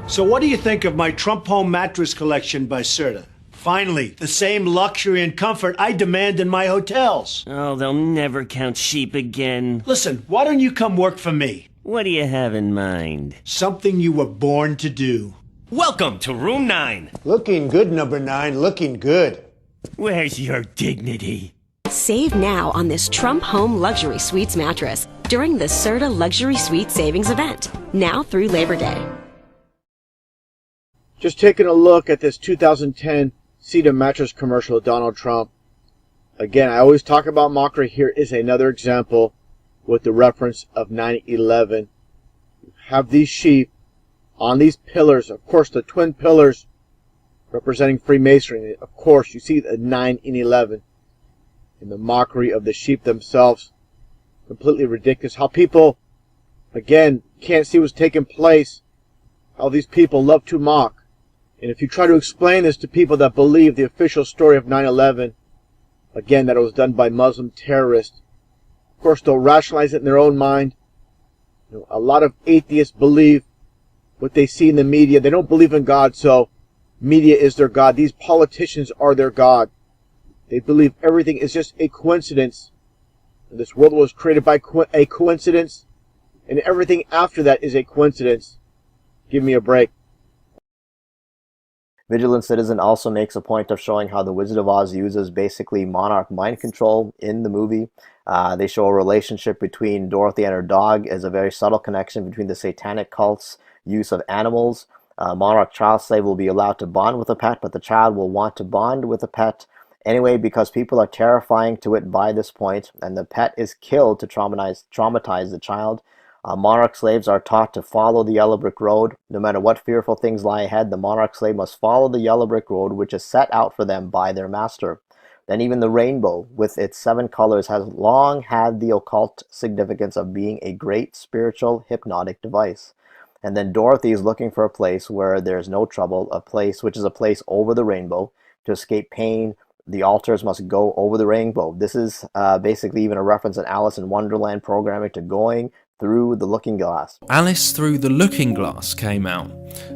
Speaker 11: So what do you think of my Trump Home mattress collection by Serta? Finally, the same luxury and comfort I demand in my hotels.
Speaker 14: Oh, they'll never count sheep again.
Speaker 11: Listen, why don't you come work for me?
Speaker 14: What do you have in mind?
Speaker 11: Something you were born to do.
Speaker 14: Welcome to room 9.
Speaker 17: Looking good, number 9. Looking good.
Speaker 14: Where's your dignity?
Speaker 18: Save now on this Trump Home Luxury Suites mattress during the Serta Luxury Suite Savings Event, now through Labor Day.
Speaker 8: Just taking a look at this 2010 Cedar mattress commercial of Donald Trump. Again, I always talk about mockery. Here is another example with the reference of 9/11. You have these sheep on these pillars, of course, the twin pillars representing Freemasonry. Of course, you see the 9/11 in the mockery of the sheep themselves. Completely ridiculous. How people, again, can't see what's taking place. How these people love to mock. And if you try to explain this to people that believe the official story of 9/11, again, that it was done by Muslim terrorists, of course, they'll rationalize it in their own mind. A lot of atheists believe what they see in the media. They don't believe in God, so media is their God. These politicians are their God. They believe everything is just a coincidence. This world was created by a coincidence, and everything after that is a coincidence. Give me a break.
Speaker 6: Vigilant Citizen also makes a point of showing how the Wizard of Oz uses basically monarch mind control in the movie. They show a relationship between Dorothy and her dog as a very subtle connection between the satanic cult's use of animals. Monarch child slave will be allowed to bond with a pet, but the child will want to bond with a pet anyway because people are terrifying to it by this point, and the pet is killed to traumatize the child. Monarch slaves are taught to follow the yellow brick road. No matter what fearful things lie ahead, the monarch slave must follow the yellow brick road which is set out for them by their master. Then even the rainbow, with its 7 colors, has long had the occult significance of being a great spiritual hypnotic device. And then Dorothy is looking for a place where there's no trouble, a place which is a place over the rainbow. To escape pain, the altars must go over the rainbow. This is basically even a reference in Alice in Wonderland programming to going through the Looking Glass.
Speaker 19: Alice Through the Looking Glass came out,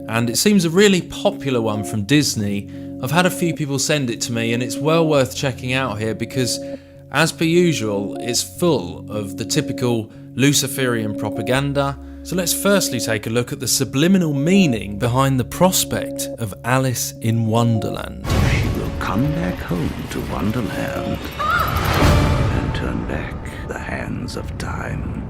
Speaker 19: and it seems a really popular one from Disney. I've had a few people send it to me, and it's well worth checking out here because, as per usual, it's full of the typical Luciferian propaganda. So let's firstly take a look at the subliminal meaning behind the prospect of Alice in Wonderland.
Speaker 20: She will come back home to Wonderland and turn back the hands of time.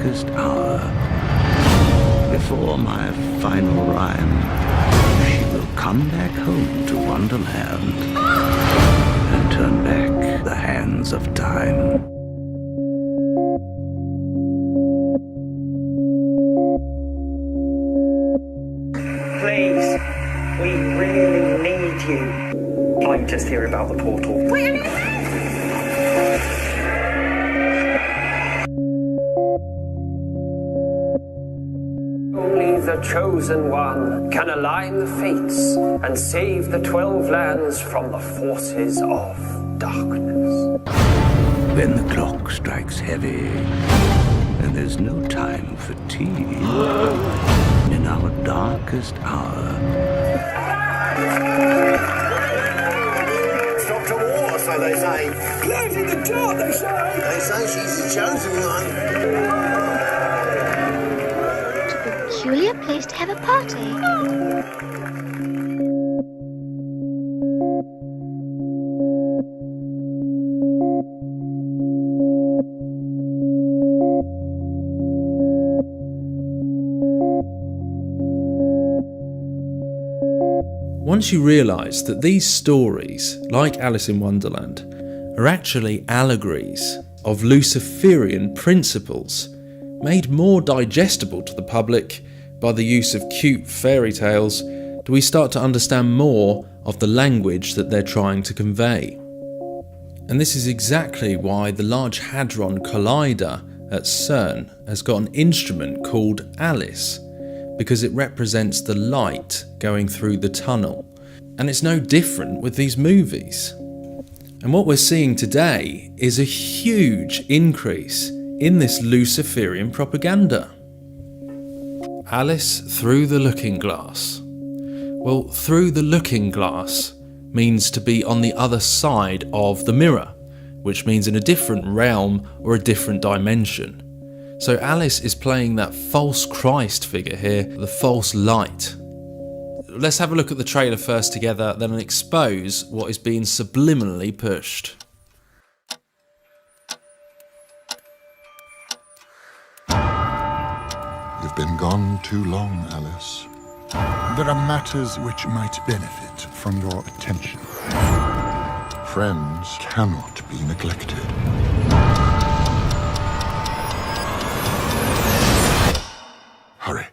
Speaker 20: darkest hour. Before my final rhyme, she will come back home to Wonderland and turn back the hands of time.
Speaker 4: Please, we really need you. I'm just here about the portal. Only the chosen one can align the fates and save the 12 lands from the forces of darkness.
Speaker 20: When the clock strikes heavy and there's no time for tea, in our darkest hour,
Speaker 16: Stop to war, so they say.
Speaker 4: Close in the door, they say.
Speaker 16: They say she's the chosen one.
Speaker 21: Peculiar place to have a party.
Speaker 19: Once you realise that these stories, like Alice in Wonderland, are actually allegories of Luciferian principles, made more digestible to the public by the use of cute fairy tales, do we start to understand more of the language that they're trying to convey. And this is exactly why the Large Hadron Collider at CERN has got an instrument called Alice, because it represents the light going through the tunnel. And it's no different with these movies. And what we're seeing today is a huge increase in this Luciferian propaganda. Alice through the looking glass. Well, through the looking glass means to be on the other side of the mirror, which means in a different realm or a different dimension. So Alice is playing that false Christ figure here, the false light. Let's have a look at the trailer first together, then expose what is being subliminally pushed.
Speaker 22: You've been gone too long, Alice. There are matters which might benefit from your attention. Friends cannot be neglected. Hurry.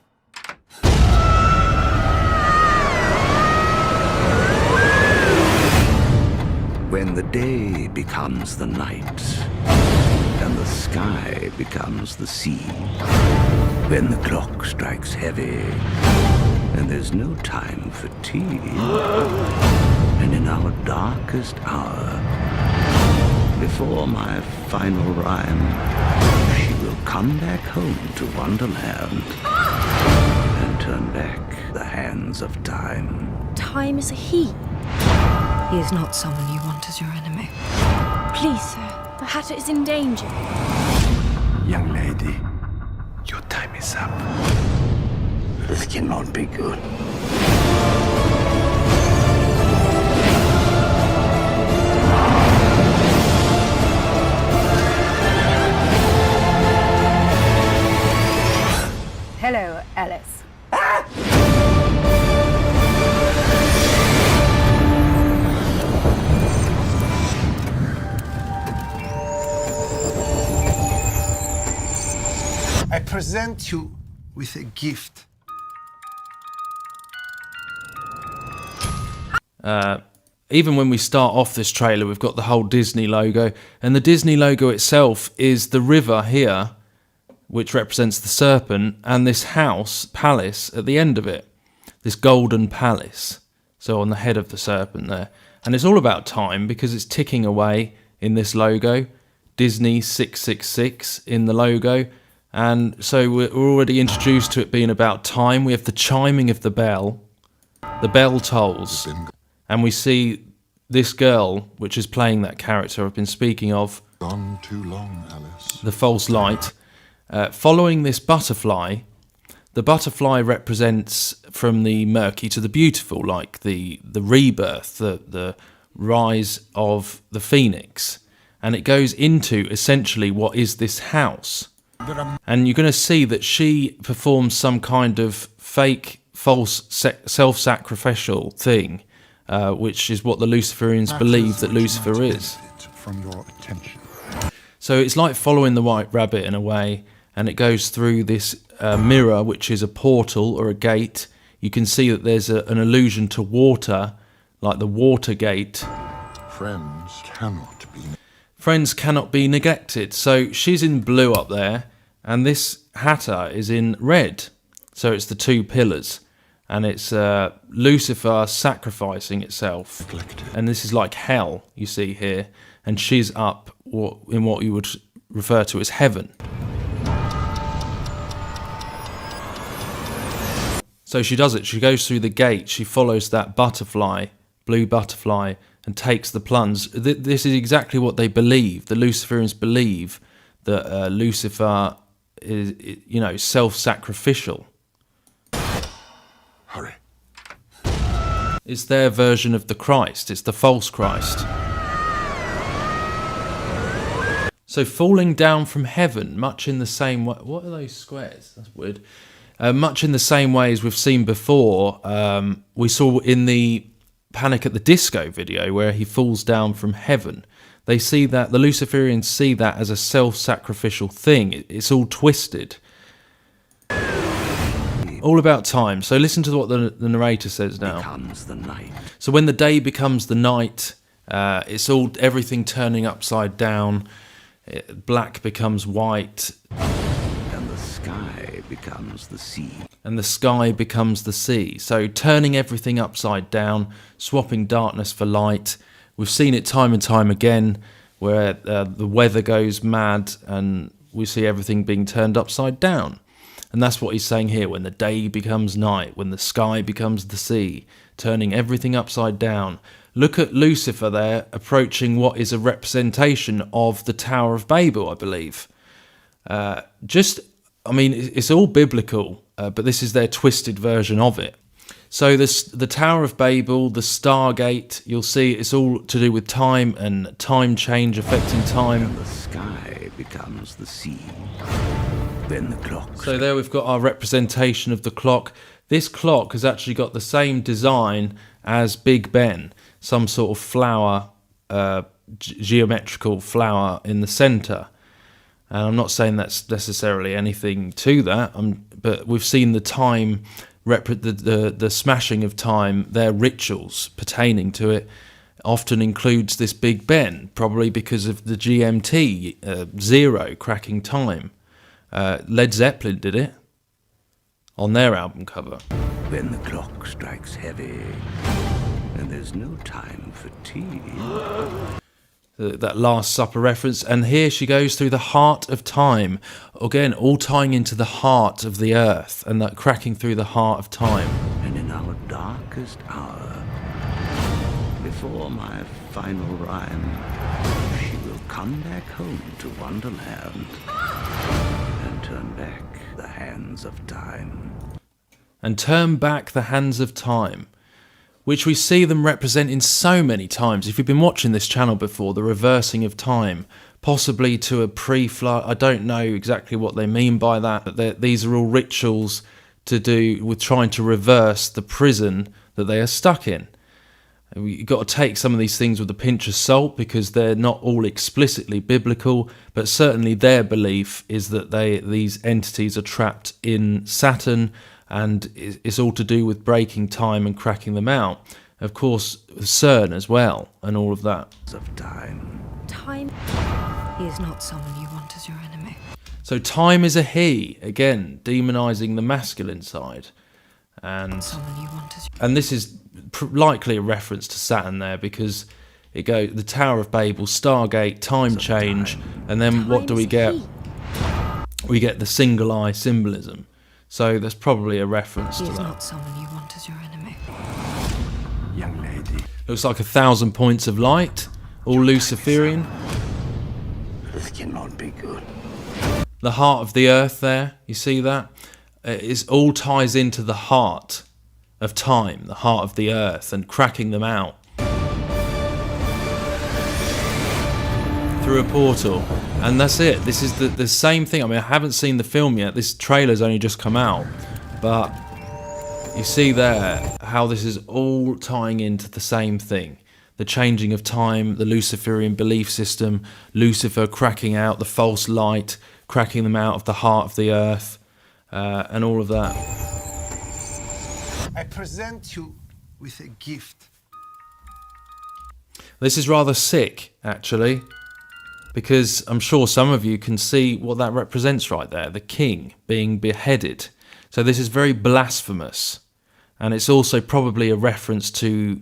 Speaker 20: when the day becomes the night, and the sky becomes the sea, when the clock strikes heavy, and there's no time for tea, and in our darkest hour, before my final rhyme, she will come back home to Wonderland and turn back the hands of time.
Speaker 23: Time is a he. He is not someone you want as your enemy. Please, sir, the Hatter is in danger.
Speaker 20: Young lady, your time is up. This cannot be good.
Speaker 24: Hello, Alice.
Speaker 26: I present you with a gift.
Speaker 19: Even when we start off this trailer, we've got the whole Disney logo, and the Disney logo itself is the river here, which represents the serpent, and this house, palace, at the end of it. This golden palace. So on the head of the serpent there. And it's all about time because it's ticking away in this logo. Disney 666 in the logo. And so we're already introduced to it being about time. We have the chiming of the bell. The bell tolls. And we see this girl, which is playing that character I've been speaking of.
Speaker 22: Gone too long, Alice.
Speaker 19: The false light. Following this butterfly, the butterfly represents from the murky to the beautiful, like the rebirth, the rise of the phoenix. And it goes into essentially what is this house. And you're going to see that she performs some kind of fake, false, self-sacrificial thing, which is what the Luciferians believe that Lucifer is.
Speaker 22: From your attention.
Speaker 19: So it's like following the White Rabbit in a way, and it goes through this mirror, which is a portal or a gate. You can see that there's an allusion to water, like the water gate. Friends cannot be neglected. So she's in blue up there, and this Hatter is in red. So it's the two pillars, and it's Lucifer sacrificing itself. And this is like hell, you see here, and she's up in what you would refer to as heaven. So she does it. She goes through the gate. She follows that butterfly, blue butterfly, and takes the plunge. This is exactly what they believe. The Luciferians believe that Lucifer is, you know, self-sacrificial.
Speaker 22: Hurry.
Speaker 19: It's their version of the Christ. It's the false Christ. So falling down from heaven, much in the same way. What are those squares? That's weird. Much in the same way as we've seen before, we saw in the Panic at the Disco video where he falls down from heaven. They see that, the Luciferians see that as a self-sacrificial thing. It's all twisted. All about time. So listen to what the narrator says now.
Speaker 20: Becomes the night.
Speaker 19: So when the day becomes the night, it's all everything turning upside down. Black becomes white.
Speaker 20: And the sky becomes the sea.
Speaker 19: And the sky becomes the sea. So turning everything upside down, swapping darkness for light. We've seen it time and time again where the weather goes mad and we see everything being turned upside down. And that's what he's saying here, when the day becomes night, when the sky becomes the sea, turning everything upside down. Look at Lucifer there, approaching what is a representation of the Tower of Babel, I believe. I mean, it's all biblical, but this is their twisted version of it. So the Tower of Babel, the Stargate, you'll see it's all to do with time and time change affecting time.
Speaker 20: And the sky becomes the sea. Then the clock.
Speaker 19: So there we've got our representation of the clock. This clock has actually got the same design as Big Ben, some sort of flower, geometrical flower in the centre. And I'm not saying that's necessarily anything to that, but we've seen the time, the smashing of time, their rituals pertaining to it often includes this Big Ben, probably because of the GMT, zero, cracking time. Led Zeppelin did it on their album cover.
Speaker 20: When the clock strikes heavy and there's no time for tea.
Speaker 19: That Last Supper reference, and here she goes through the heart of time. Again, all tying into the heart of the earth and that cracking through the heart of time.
Speaker 20: And in our darkest hour, before my final rhyme, she will come back home to Wonderland and turn back the hands of time.
Speaker 19: And turn back the hands of time, which we see them representing so many times. If you've been watching this channel before, the reversing of time, possibly to a pre-flood. I don't know exactly what they mean by that. But these are all rituals to do with trying to reverse the prison that they are stuck in. You've got to take some of these things with a pinch of salt because they're not all explicitly biblical, but certainly their belief is that these entities are trapped in Saturn, and it's all to do with breaking time and cracking them out. Of course, CERN as well, and all of that.
Speaker 23: Time is not someone you want as your enemy.
Speaker 19: So time is a he, again, demonising the masculine side. And this is likely a reference to Saturn there, because it goes the Tower of Babel, Stargate, time change, and then what do we get? We get the single eye symbolism. So there's probably a reference to that.
Speaker 23: He is not someone you want as your enemy.
Speaker 22: Young lady.
Speaker 19: Looks like 1,000 points of light, all Luciferian.
Speaker 20: This cannot be good.
Speaker 19: The heart of the earth there, you see that? It all ties into the heart of time, the heart of the earth, and cracking them out. through a portal, and that's it. This is the same thing. I mean, I haven't seen the film yet. This trailer's only just come out, but you see there how this is all tying into the same thing. The changing of time, the Luciferian belief system, Lucifer cracking out the false light, cracking them out of the heart of the earth, and all of that.
Speaker 26: I present you with a gift.
Speaker 19: This is rather sick, actually, because I'm sure some of you can see what that represents right there, the king being beheaded. So this is very blasphemous, and it's also probably a reference to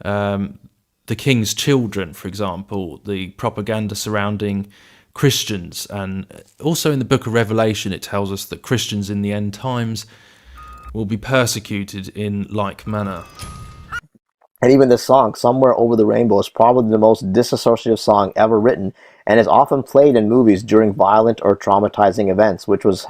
Speaker 19: the king's children, for example, the propaganda surrounding Christians. And also in the book of Revelation, it tells us that Christians in the end times will be persecuted in like manner.
Speaker 6: And even this song, Somewhere Over the Rainbow, is probably the most disassociative song ever written, and is often played in movies during violent or traumatizing events, which was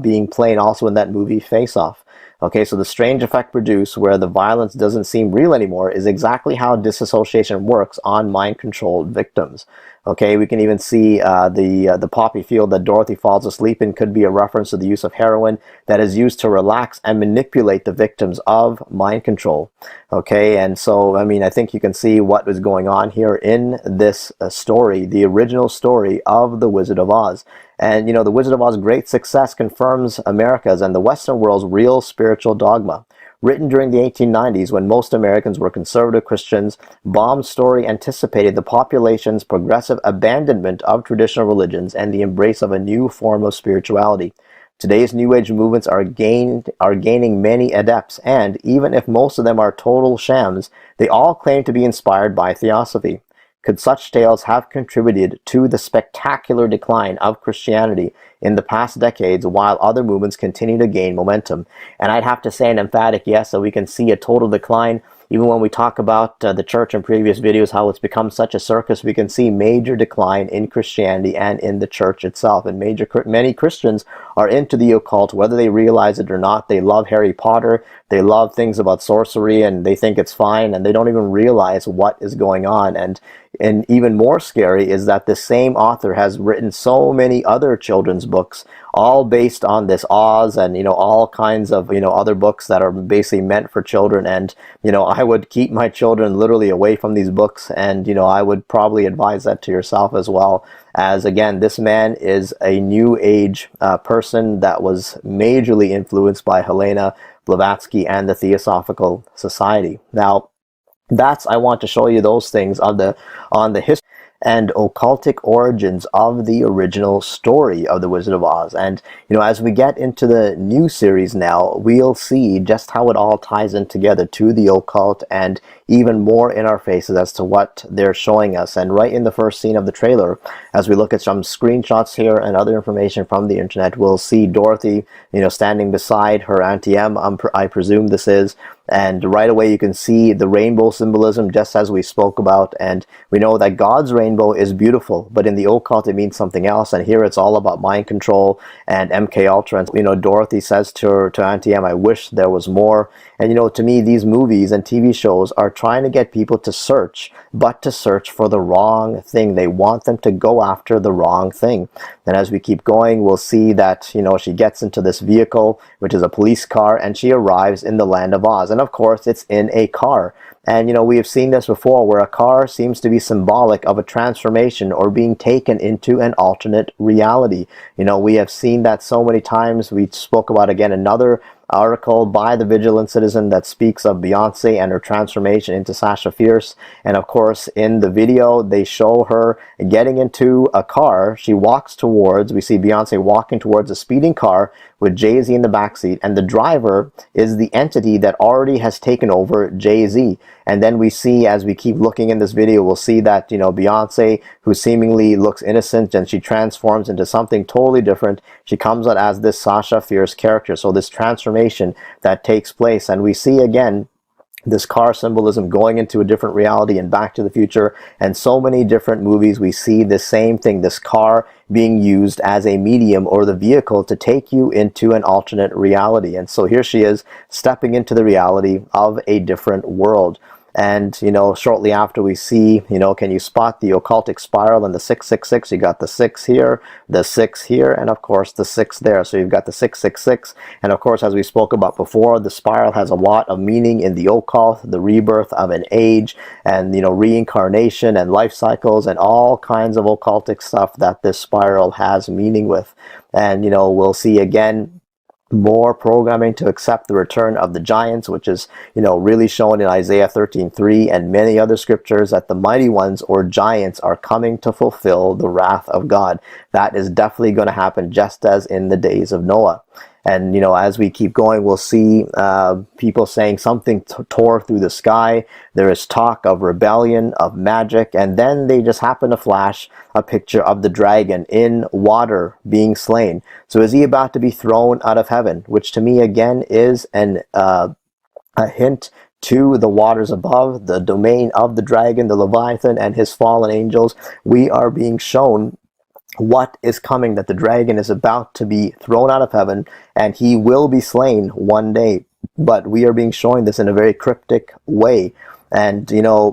Speaker 6: being played also in that movie Face Off. Okay, so the strange effect produced where the violence doesn't seem real anymore is exactly how disassociation works on mind-controlled victims. Okay, we can even see the poppy field that Dorothy falls asleep in could be a reference to the use of heroin that is used to relax and manipulate the victims of mind control. Okay, and so, I mean, I think you can see what is going on here in this story, the original story of The Wizard of Oz. And, you know, The Wizard of Oz's great success confirms America's and the Western world's real spiritual dogma. Written during the 1890s when most Americans were conservative Christians, Baum's story anticipated the population's progressive abandonment of traditional religions and the embrace of a new form of spirituality. Today's New Age movements are gaining many adepts, and even if most of them are total shams, they all claim to be inspired by theosophy. Could such tales have contributed to the spectacular decline of Christianity in the past decades while other movements continue to gain momentum? And I'd have to say an emphatic yes, so we can see a total decline. Even when we talk about the church in previous videos, how it's become such a circus, we can see major decline in Christianity and in the church itself. And many Christians are into the occult, whether they realize it or not. They love Harry Potter, they love things about sorcery, and they think it's fine, and they don't even realize what is going on. And even more scary is that the same author has written so many other children's books, all based on this Oz and, you know, all kinds of, you know, other books that are basically meant for children. And, you know, I would keep my children literally away from these books, and, you know, I would probably advise that to yourself as well. As again, this man is a New Age person that was majorly influenced by Helena Blavatsky and the Theosophical Society. Now, I want to show you those things on the history and occultic origins of the original story of The Wizard of Oz. And, you know, as we get into the new series now, we'll see just how it all ties in together to the occult, and even more in our faces as to what they're showing us. And right in the first scene of the trailer, as we look at some screenshots here and other information from the internet, we'll see Dorothy, you know, standing beside her Auntie M, I presume this is, and right away you can see the rainbow symbolism just as we spoke about. And we know that God's rainbow is beautiful, but in the occult it means something else, and here it's all about mind control and MK Ultra. And, you know, Dorothy says to Auntie M, I wish there was more. And, you know, to me, these movies and TV shows are trying to get people to search, but to search for the wrong thing. They want them to go after the wrong thing. And as we keep going, we'll see that, you know, she gets into this vehicle, which is a police car, and she arrives in the land of Oz. And of course, it's in a car. And, you know, we have seen this before, where a car seems to be symbolic of a transformation or being taken into an alternate reality. You know, we have seen that so many times. We spoke about, again, another article by the Vigilant Citizen that speaks of Beyonce and her transformation into Sasha Fierce. And of course, in the video, they show her getting into a car. She walks towards, we see Beyonce walking towards a speeding car with Jay-Z in the backseat, and the driver is the entity that already has taken over Jay-Z. And then we see, as we keep looking in this video, we'll see that, you know, Beyonce, who seemingly looks innocent, and she transforms into something totally different. She comes out as this Sasha Fierce character. So this transformation that takes place, and we see again this car symbolism going into a different reality and Back to the Future and so many different movies. We see the same thing, this car being used as a medium or the vehicle to take you into an alternate reality. And so here she is stepping into the reality of a different world. And, shortly after we see, can you spot the occultic spiral and the 666? You got the 6 here, the 6 here, and of course the 6 there. So you've got the 666. And of course, as we spoke about before, the spiral has a lot of meaning in the occult, the rebirth of an age, and, reincarnation and life cycles and all kinds of occultic stuff that this spiral has meaning with. And, we'll see again more programming to accept the return of the giants, which is, really shown in Isaiah 13:3 and many other scriptures, that the mighty ones or giants are coming to fulfill the wrath of God. That is definitely going to happen, just as in the days of Noah. And, as we keep going, we'll see people saying something tore through the sky. There is talk of rebellion, of magic, and then they just happen to flash a picture of the dragon in water being slain. So is he about to be thrown out of heaven? Which to me, again, is a hint to the waters above, the domain of the dragon, the Leviathan, and his fallen angels. We are being shown what is coming, that the dragon is about to be thrown out of heaven and he will be slain one day. But we are being shown this in a very cryptic way. And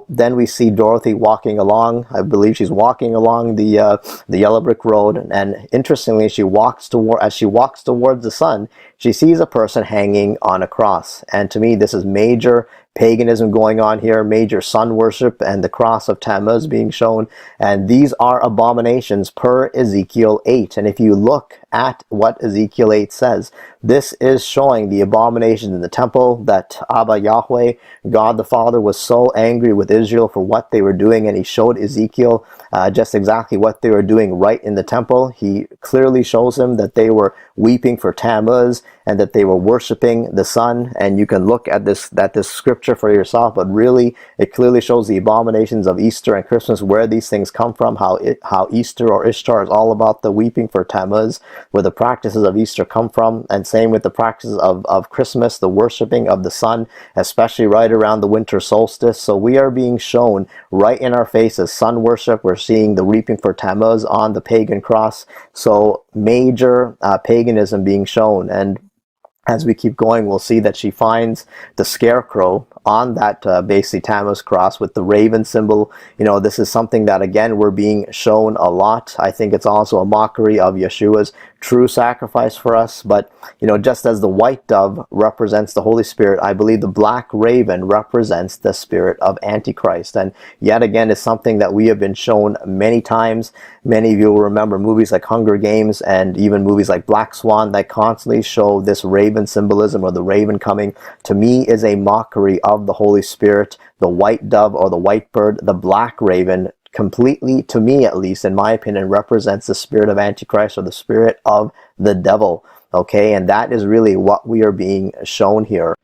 Speaker 6: then we see Dorothy walking along. I believe she's walking along the yellow brick road, and interestingly, as she walks towards the sun, she sees a person hanging on a cross. And to me, this is major paganism going on here, major sun worship, and the cross of Tammuz being shown. And these are abominations per Ezekiel 8. And if you look at what Ezekiel 8 says, this is showing the abominations in the temple, that Abba Yahweh, God the Father, was so angry with Israel for what they were doing, and he showed Ezekiel just exactly what they were doing right in the temple. He clearly shows him that they were weeping for Tammuz and that they were worshiping the sun. And you can look at this scripture for yourself, but really it clearly shows the abominations of Easter and Christmas, where these things come from, how Easter or Ishtar is all about the weeping for Tammuz, where the practices of Easter come from, and same with the practices of Christmas, the worshiping of the sun, especially right around the winter solstice. So we are being shown right in our faces sun worship. We're seeing the weeping for Tammuz on the pagan cross. So major paganism being shown. And as we keep going, we'll see that she finds the scarecrow on that basically Tammuz cross with the raven symbol. This is something that, again, we're being shown a lot. I think it's also a mockery of Yeshua's true sacrifice for us. But, just as the white dove represents the Holy Spirit, I believe the black raven represents the spirit of Antichrist. And yet again, is something that we have been shown many times. Many of you will remember movies like Hunger Games and even movies like Black Swan that constantly show this raven symbolism, or the raven coming. To me, is a mockery of the Holy Spirit. The white dove or the white bird, the black raven, completely, to me at least, in my opinion, represents the spirit of Antichrist, or the spirit of the devil. Okay, and that is really what we are being shown here.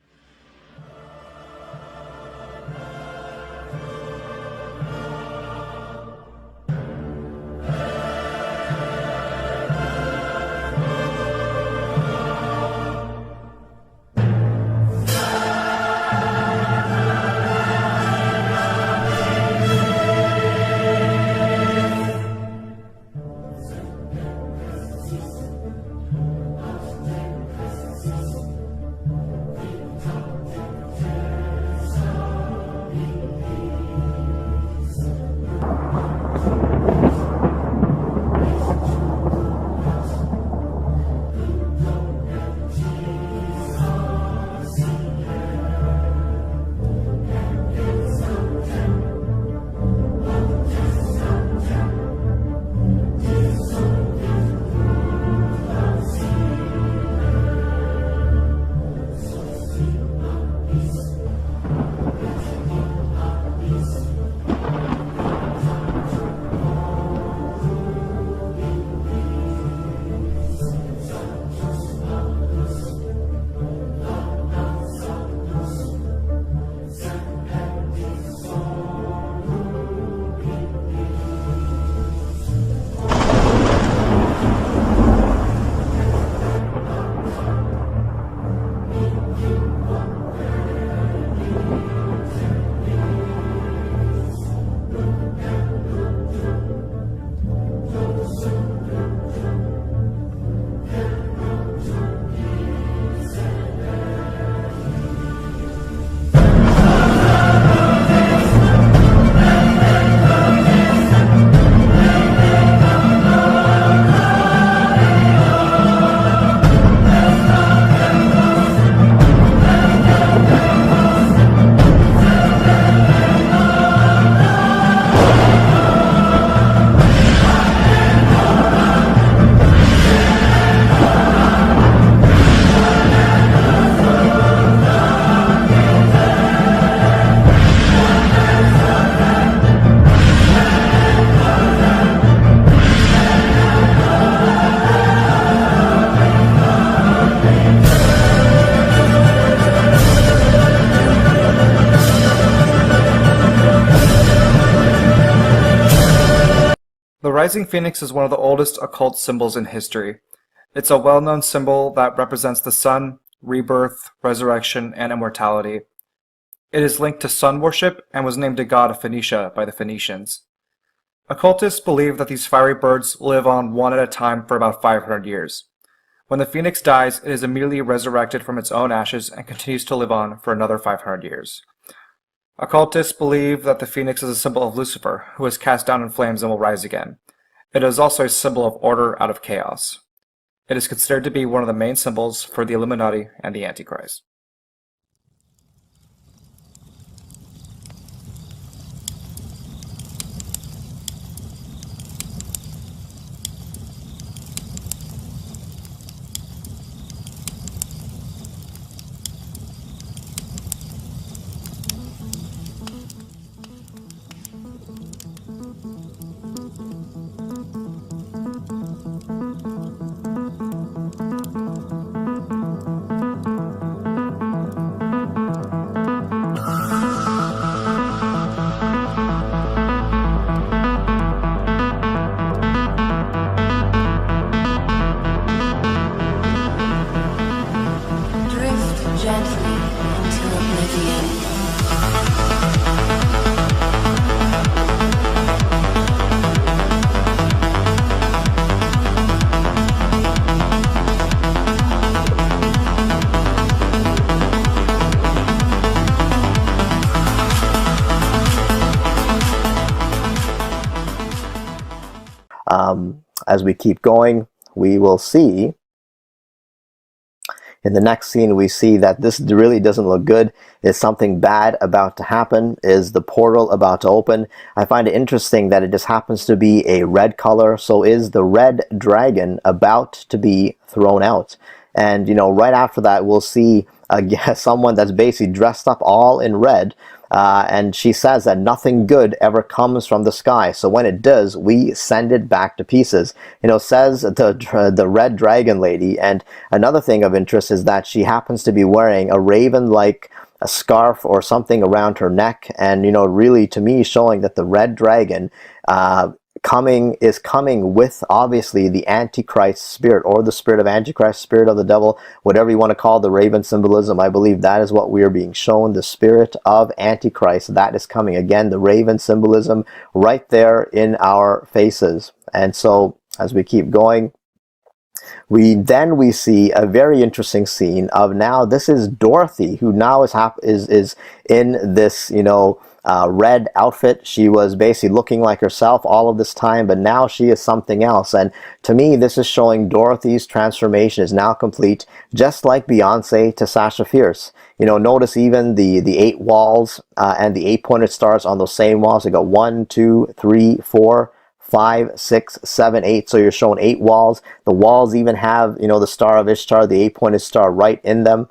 Speaker 1: rising phoenix is one of the oldest occult symbols in history. It's a well-known symbol that represents the sun, rebirth, resurrection, and immortality. It is linked to sun worship and was named a god of Phoenicia by the Phoenicians. Occultists believe that these fiery birds live on one at a time for about 500 years. When the phoenix dies, it is immediately resurrected from its own ashes and continues to live on for another 500 years. Occultists believe that the phoenix is a symbol of Lucifer, who is cast down in flames and will rise again. It is also a symbol of order out of chaos. It is considered to be one of the main symbols for the Illuminati and the Antichrist.
Speaker 6: As we keep going, we will see in the next scene, we see that this really doesn't look good. Is something bad about to happen? Is the portal about to open? I find it interesting that it just happens to be a red color. So is the red dragon about to be thrown out? And, you know, right after that, we'll see someone that's basically dressed up all in red. And she says that nothing good ever comes from the sky. So when it does, we send it back to pieces. You know, says the red dragon lady. And another thing of interest is that she happens to be wearing a raven-like a scarf or something around her neck. And, you know, really to me showing that the red dragon is coming with obviously the Antichrist spirit, or the spirit of Antichrist, spirit of the devil, whatever you want to call the raven symbolism. I believe that is what we are being shown, the spirit of Antichrist that is coming. Again, the raven symbolism right there in our faces. And so as we keep going, we see a very interesting scene of now this is Dorothy, who now is in this, you know, red outfit. She was basically looking like herself all of this time, but now she is something else. And to me, this is showing Dorothy's transformation is now complete, just like Beyonce to Sasha Fierce. You know, notice even the 8 walls and the 8 pointed stars on those same walls. They go 1, 2, 3, 4, 5, 6, 7, 8. So you're shown 8 walls. The walls even have, you know, the Star of Ishtar, the 8-pointed star right in them.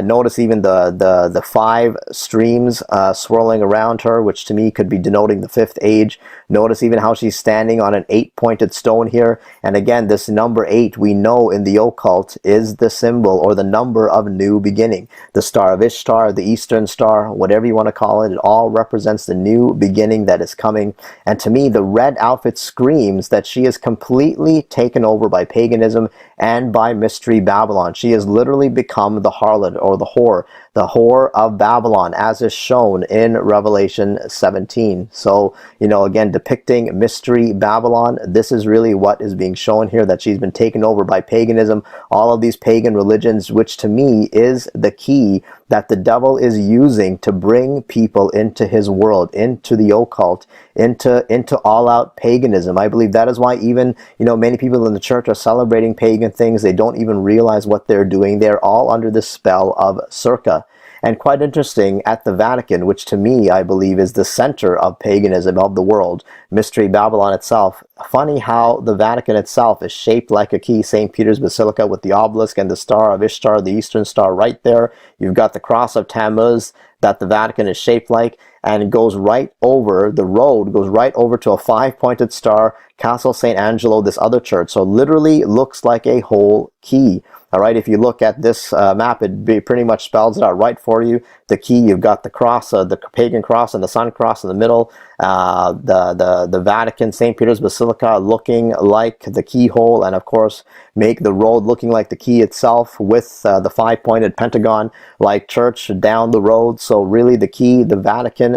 Speaker 6: Notice even the 5 streams swirling around her, which to me could be denoting the 5th age. Notice even how she's standing on an 8-pointed stone here. And again, this number 8, we know in the occult, is the symbol or the number of new beginning. The Star of Ishtar, the Eastern Star, whatever you want to call it, it all represents the new beginning that is coming. And to me, the red outfit screams that she is completely taken over by paganism and by Mystery Babylon. She has literally become the harlot, or the whore of Babylon, as is shown in Revelation 17. So, you know, again, depicting Mystery Babylon, this is really what is being shown here, that she's been taken over by paganism, all of these pagan religions, which to me is the key that the devil is using to bring people into his world, into the occult, into all-out paganism. I believe that is why even, you know, many people in the church are celebrating pagan things. They don't even realize what they're doing. They're all under the spell of Circa. And quite interesting, at the Vatican, which to me, I believe, is the center of paganism of the world, Mystery Babylon itself. Funny how the Vatican itself is shaped like a key. St. Peter's Basilica with the obelisk and the Star of Ishtar, the Eastern Star right there. You've got the Cross of Tammuz that the Vatican is shaped like, and it goes right over, the road goes right over to a 5-pointed star Castle St. Angelo, this other church. So literally looks like a whole key. All right, if you look at this map, it pretty much spells it out right for you. The key, you've got the cross, the pagan cross and the sun cross in the middle. The Vatican, St. Peter's Basilica looking like the keyhole, and of course make the road looking like the key itself, with the 5-pointed pentagon like church down the road. So really the key, the Vatican,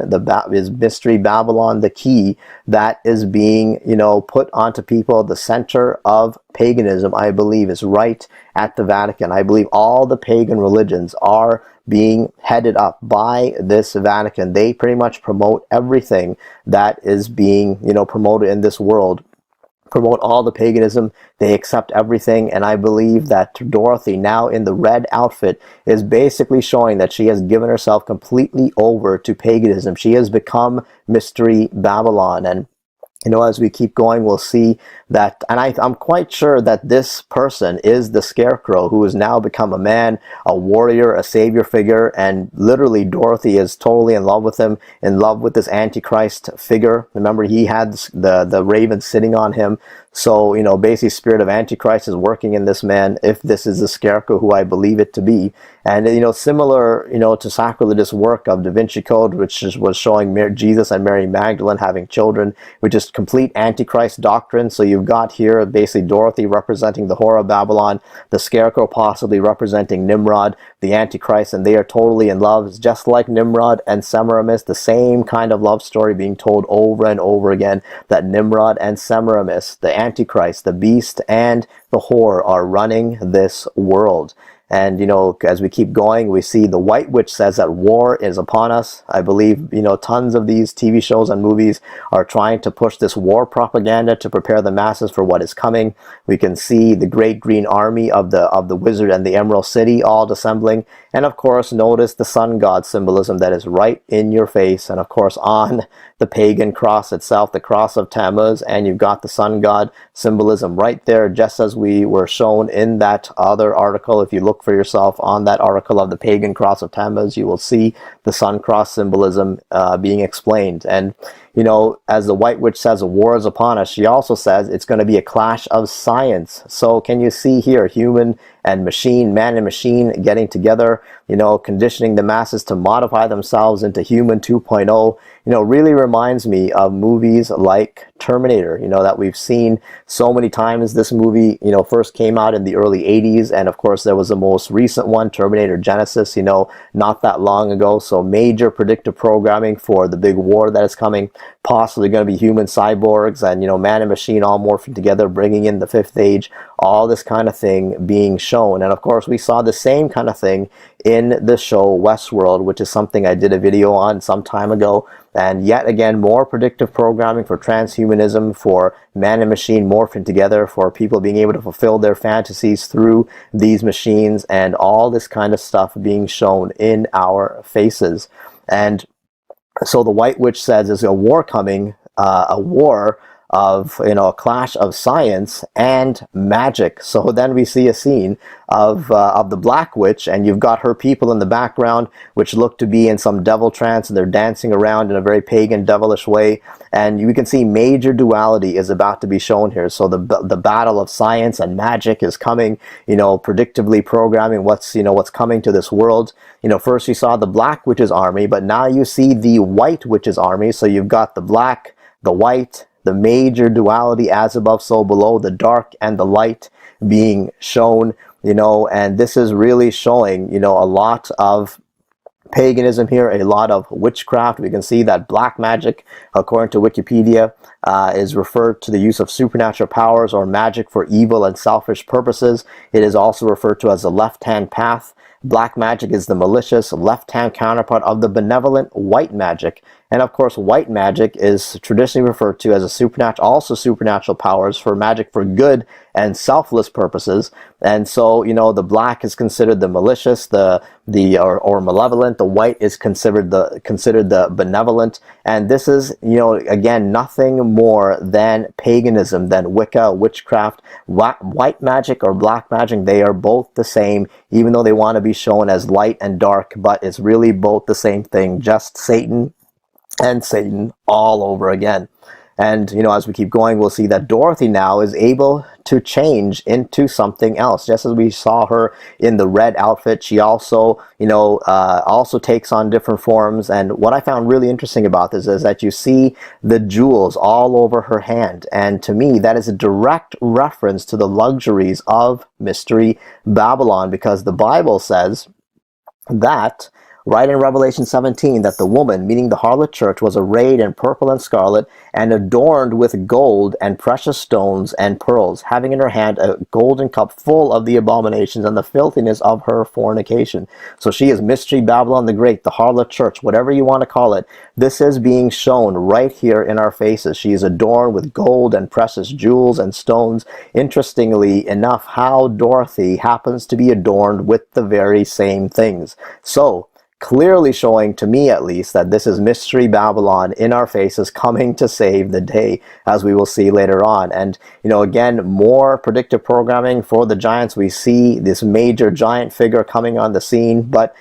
Speaker 6: is Mystery Babylon, the key that is being, you know, put onto people. The center of paganism, I believe, is right at the Vatican. I believe all the pagan religions are being headed up by this Vatican. They pretty much promote everything that is being, you know, promoted in this world, promote all the paganism. They accept everything. And I believe that Dorothy, now in the red outfit, is basically showing that she has given herself completely over to paganism. She has become Mystery Babylon. And you know, as we keep going, we'll see that, and I'm quite sure that this person is the Scarecrow, who has now become a man, a warrior, a savior figure, and literally Dorothy is totally in love with him, in love with this Antichrist figure. Remember, he had the raven sitting on him. So, you know, basically spirit of Antichrist is working in this man, if this is the Scarecrow who I believe it to be. And, you know, similar, you know, to sacrilegious work of Da Vinci Code, which was showing Jesus and Mary Magdalene having children, which is complete Antichrist doctrine. So you've got here basically Dorothy representing the Whore of Babylon, the Scarecrow possibly representing Nimrod, the Antichrist, and they are totally in love. It's just like Nimrod and Semiramis, the same kind of love story being told over and over again, that Nimrod and Semiramis, the Antichrist, the beast, and the whore are running this world. And, you know, as we keep going, we see the White Witch says that war is upon us. I believe, you know, tons of these TV shows and movies are trying to push this war propaganda to prepare the masses for what is coming. We can see the Great Green Army of the Wizard and the Emerald City all assembling. And of course, notice the sun god symbolism that is right in your face. And of course, on the pagan cross itself, the cross of Tammuz, and you've got the sun god symbolism right there, just as we were shown in that other article. If you look for yourself on that article of the pagan cross of Tammuz, you will see the sun cross symbolism being explained. And, you know, as the White Witch says, a war is upon us, she also says it's going to be a clash of science. So can you see here, human and machine, man and machine getting together, you know, conditioning the masses to modify themselves into human 2.0, you know, really reminds me of movies like Terminator, you know, that we've seen so many times. This movie, you know, first came out in the early 80s, and of course there was the most recent one, Terminator Genesis, you know, not that long ago. So major predictive programming for the big war that is coming, possibly going to be human cyborgs and, you know, man and machine all morphing together, bringing in the fifth age, all this kind of thing being shown. And of course we saw the same kind of thing in the show Westworld, which is something I did a video on some time ago. And yet again, more predictive programming for transhumanism, for man and machine morphing together, for people being able to fulfill their fantasies through these machines, and all this kind of stuff being shown in our faces. And so the White Witch says there's a war coming, a war of, you know, a clash of science and magic. So then we see a scene of the Black Witch, and you've got her people in the background, which look to be in some devil trance, and they're dancing around in a very pagan, devilish way. And you can see major duality is about to be shown here. So the battle of science and magic is coming, you know, predictively programming what's, you know, what's coming to this world. You know, first you saw the Black Witch's army, but now you see the White Witch's army. So you've got the black, the white, the major duality, as above so below, the dark and the light being shown, you know. And this is really showing, you know, a lot of paganism here, a lot of witchcraft. We can see that black magic, according to Wikipedia, is referred to the use of supernatural powers or magic for evil and selfish purposes. It is also referred to as the left-hand path. Black magic is the malicious left-hand counterpart of the benevolent white magic. And of course, white magic is traditionally referred to as a supernatural powers for magic for good and selfless purposes. And so, you know, the black is considered the malicious, or malevolent. The white is considered the benevolent. And this is, you know, again, nothing more than paganism, than Wicca, witchcraft. White magic or black magic, they are both the same, even though they want to be shown as light and dark, but it's really both the same thing, just Satan and Satan all over again. And, as we keep going, we'll see that Dorothy now is able to change into something else. Just as we saw her in the red outfit, she also, also takes on different forms. And what I found really interesting about this is that you see the jewels all over her hand. And to me, that is a direct reference to the luxuries of Mystery Babylon, because the Bible says that right in Revelation 17, that the woman, meaning the harlot church, was arrayed in purple and scarlet and adorned with gold and precious stones and pearls, having in her hand a golden cup full of the abominations and the filthiness of her fornication. So she is Mystery Babylon the Great, the harlot church, whatever you want to call it. This is being shown right here in our faces. She is adorned with gold and precious jewels and stones. Interestingly enough, how Dorothy happens to be adorned with the very same things. So, clearly showing, to me at least, that this is Mystery Babylon in our faces coming to save the day, as we will see later on. And, again, more predictive programming for the Giants. We see this major giant figure coming on the scene, but,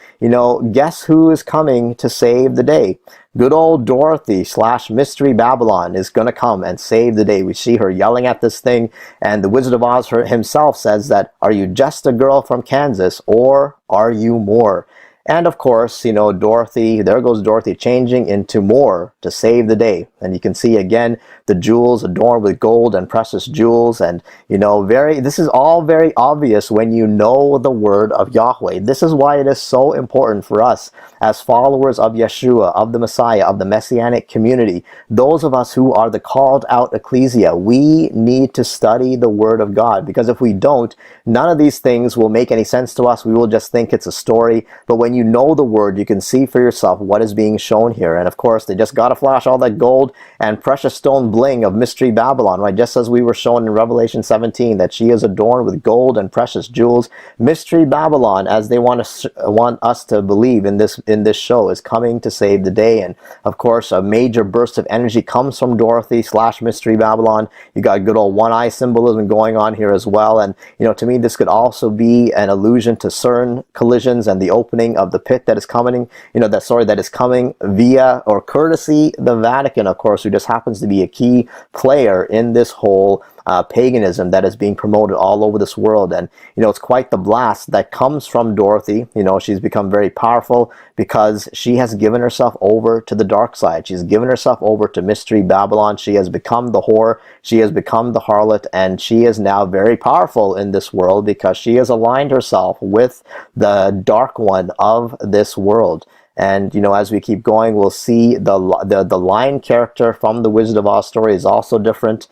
Speaker 6: guess who is coming to save the day? Good old Dorothy / Mystery Babylon is going to come and save the day. We see her yelling at this thing, and the Wizard of Oz himself says that, are you just a girl from Kansas, or are you more? And of course, Dorothy, there goes Dorothy changing into more to save the day. And you can see again the jewels adorned with gold and precious jewels. And, this is all very obvious when you know the word of Yahweh. This is why it is so important for us as followers of Yeshua, of the Messiah, of the Messianic community. Those of us who are the called out ecclesia, we need to study the word of God, because if we don't, none of these things will make any sense to us. We will just think it's a story. But when you know the word, you can see for yourself what is being shown here. And of course, they just got to flash all that gold and precious stone bling of Mystery Babylon, right? Just as we were shown in Revelation 17, that she is adorned with gold and precious jewels. Mystery Babylon, as they want us to believe in this show, is coming to save the day. And of course, a major burst of energy comes from Dorothy / Mystery Babylon. You got good old one-eye symbolism going on here as well. And to me, this could also be an allusion to CERN collisions and the opening of the pit that is coming, that is coming via or courtesy the Vatican, of course, who just happens to be a key player in this whole paganism that is being promoted all over this world. And it's quite the blast that comes from Dorothy. She's become very powerful because she has given herself over to the dark side. She's given herself over to Mystery Babylon. She has become the whore. She has become the harlot, and she is now very powerful in this world because she has aligned herself with the dark one of this world. And as we keep going, we'll see the lion character from the Wizard of Oz story is also different.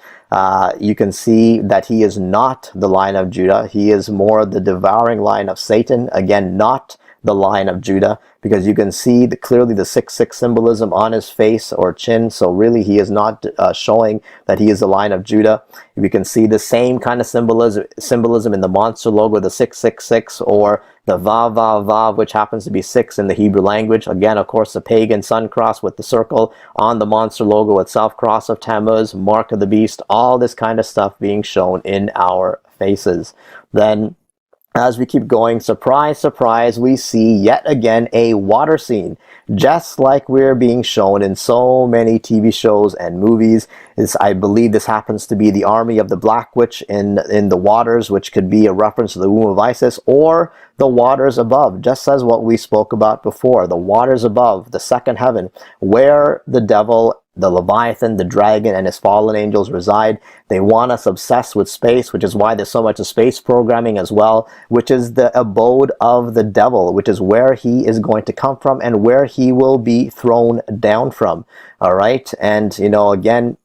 Speaker 6: You can see that he is not the Lion of Judah. He is more the devouring Lion of Satan. Again, not the Lion of Judah, because you can see clearly the 666 symbolism on his face or chin. So really, he is not showing that he is the Lion of Judah. We can see the same kind of symbolism in the monster logo, the 666, or the Vav Vav Vav, which happens to be 6 in the Hebrew language. Again, of course, the pagan sun cross with the circle on the monster logo itself, cross of Tammuz, mark of the beast, all this kind of stuff being shown in our faces. Then, as we keep going, surprise, surprise, we see yet again a water scene, just like we're being shown in so many TV shows and movies. I believe this happens to be the army of the Black Witch in the waters, which could be a reference to the womb of Isis, or the waters above, just as what we spoke about before, the waters above, the second heaven, where the devil, the Leviathan, the dragon, and his fallen angels reside. They want us obsessed with space, which is why there's so much of space programming as well, which is the abode of the devil, which is where he is going to come from and where he will be thrown down from. All right. And, again,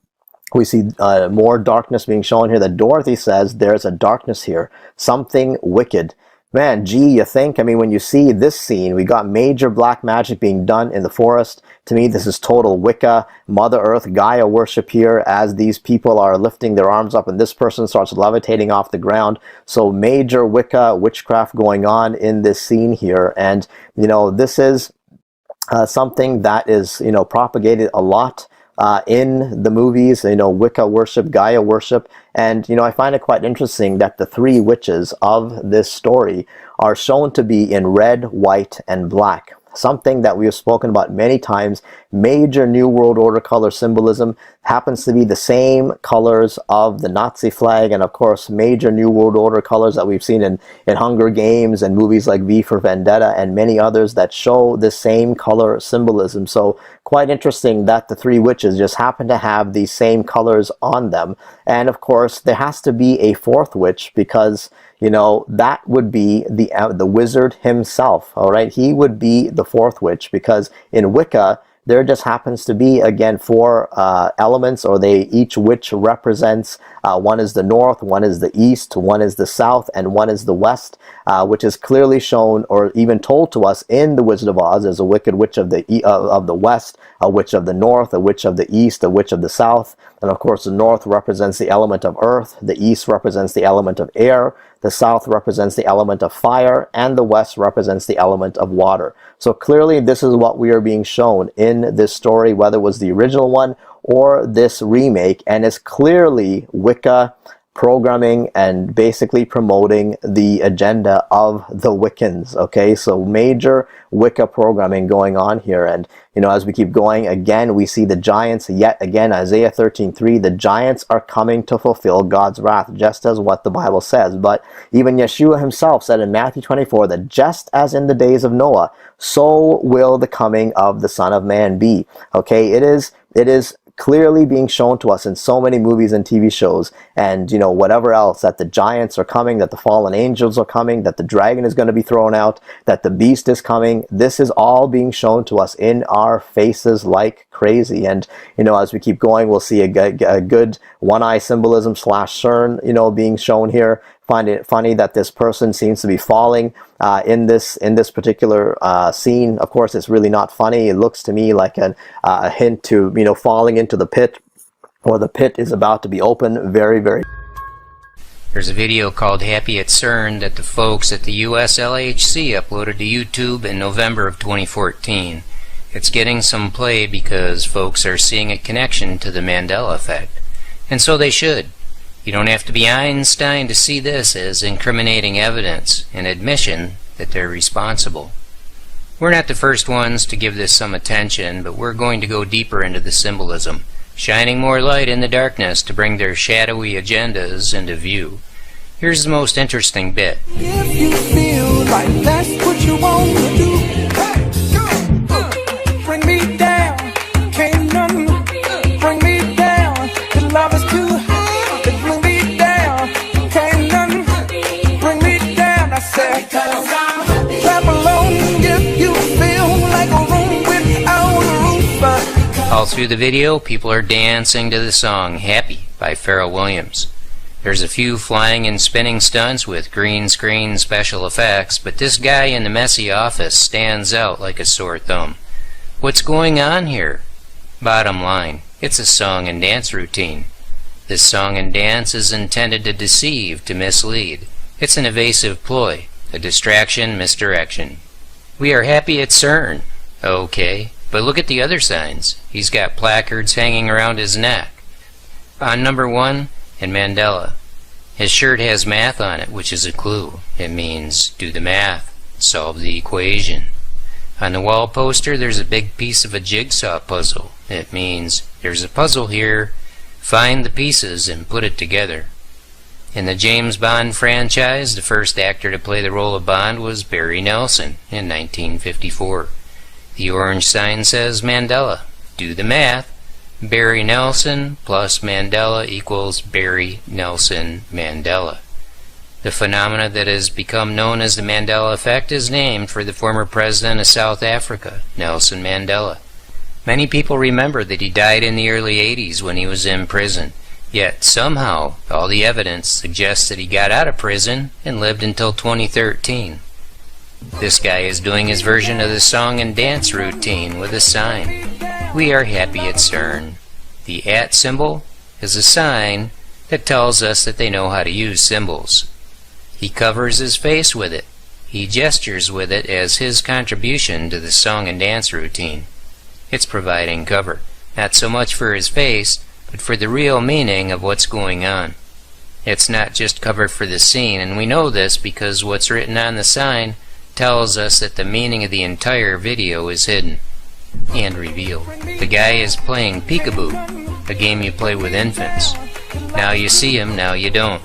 Speaker 6: we see more darkness being shown here. That Dorothy says there's a darkness here, something wicked. Man, gee, you think? When you see this scene, we got major black magic being done in the forest. To me, this is total Wicca, Mother Earth, Gaia worship here, as these people are lifting their arms up and this person starts levitating off the ground. So major Wicca witchcraft going on in this scene here. And, this is something that is, propagated a lot in the movies, Wicca worship, Gaia worship. And, I find it quite interesting that the 3 witches of this story are shown to be in red, white, and black. something that we have spoken about many times. Major New World Order color symbolism happens to be the same colors of the Nazi flag, and of course major New World Order colors that we've seen in Hunger Games and movies like V for Vendetta and many others that show the same color symbolism. So quite interesting that the three witches just happen to have these same colors on them. And of course there has to be a fourth witch, because that would be the wizard himself. All right, he would be the fourth witch, because in Wicca there just happens to be, again, four elements, or each witch represents, one is the north, one is the east, one is the south, and one is the west, which is clearly shown or even told to us in the Wizard of Oz as a wicked witch of the west, a witch of the north, a witch of the east, a witch of the south. And of course the north represents the element of earth, the east represents the element of air, the south represents the element of fire, and the west represents the element of water. So clearly this is what we are being shown in this story, whether it was the original one or this remake, and it's clearly Wicca programming and basically promoting the agenda of the Wiccans. Okay, so major Wicca programming going on here. And as we keep going, again we see the giants yet again. Isaiah 13:3, the giants are coming to fulfill God's wrath, just as what the Bible says. But even Yeshua himself said in Matthew 24 that just as in the days of Noah, so will the coming of the Son of Man be. Okay, it is clearly being shown to us in so many movies and TV shows, and whatever else, that the giants are coming, that the fallen angels are coming, that the dragon is going to be thrown out, that the beast is coming. This is all being shown to us in our faces like crazy. And as we keep going, we'll see a good one-eye symbolism / CERN being shown here. Find it funny that this person seems to be falling in this particular scene. Of course, it's really not funny. It looks to me like a hint to falling into the pit, or the pit is about to be open very, very.
Speaker 3: There's a video called Happy at CERN that the folks at the US LHC uploaded to YouTube in November of 2014. It's getting some play because folks are seeing a connection to the Mandela effect, and so they should. You don't have to be Einstein to see this as incriminating evidence and admission that they're responsible. We're not the first ones to give this some attention, but we're going to go deeper into the symbolism, shining more light in the darkness to bring their shadowy agendas into view. Here's the most interesting bit.
Speaker 2: If you feel like that's what you want to do, hey, go, bring me down, can't nothing bring me down, 'cause love is too high.
Speaker 3: All through the video, people are dancing to the song Happy by Pharrell Williams. There's a few flying and spinning stunts with green screen special effects, but this guy in the messy office stands out like a sore thumb. What's going on here? Bottom line, it's a song and dance routine. This song and dance is intended to deceive, to mislead. It's an evasive ploy, a distraction, misdirection. We are happy at CERN. Okay, but look at the other signs. He's got placards hanging around his neck. On number 1, in Mandela. His shirt has math on it, which is a clue. It means do the math, solve the equation. On the wall poster, there's a big piece of a jigsaw puzzle. It means there's a puzzle here, find the pieces and put it together. In the James Bond franchise, the first actor to play the role of Bond was Barry Nelson in 1954. The orange sign says Mandela. Do the math. Barry Nelson plus Mandela equals Barry Nelson Mandela. The phenomena that has become known as the Mandela effect is named for the former president of South Africa, Nelson Mandela. Many people remember that he died in the early 80s when he was in prison. Yet somehow all the evidence suggests that he got out of prison and lived until 2013. This guy is doing his version of the song and dance routine with a sign. We are happy at CERN. The @ symbol is a sign that tells us that they know how to use symbols. He covers his face with it. He gestures with it as his contribution to the song and dance routine. It's providing cover, not so much for his face, but for the real meaning of what's going on. It's not just cover for the scene, and we know this because what's written on the sign tells us that the meaning of the entire video is hidden and revealed. The guy is playing peekaboo, a game you play with infants. Now you see him, now you don't.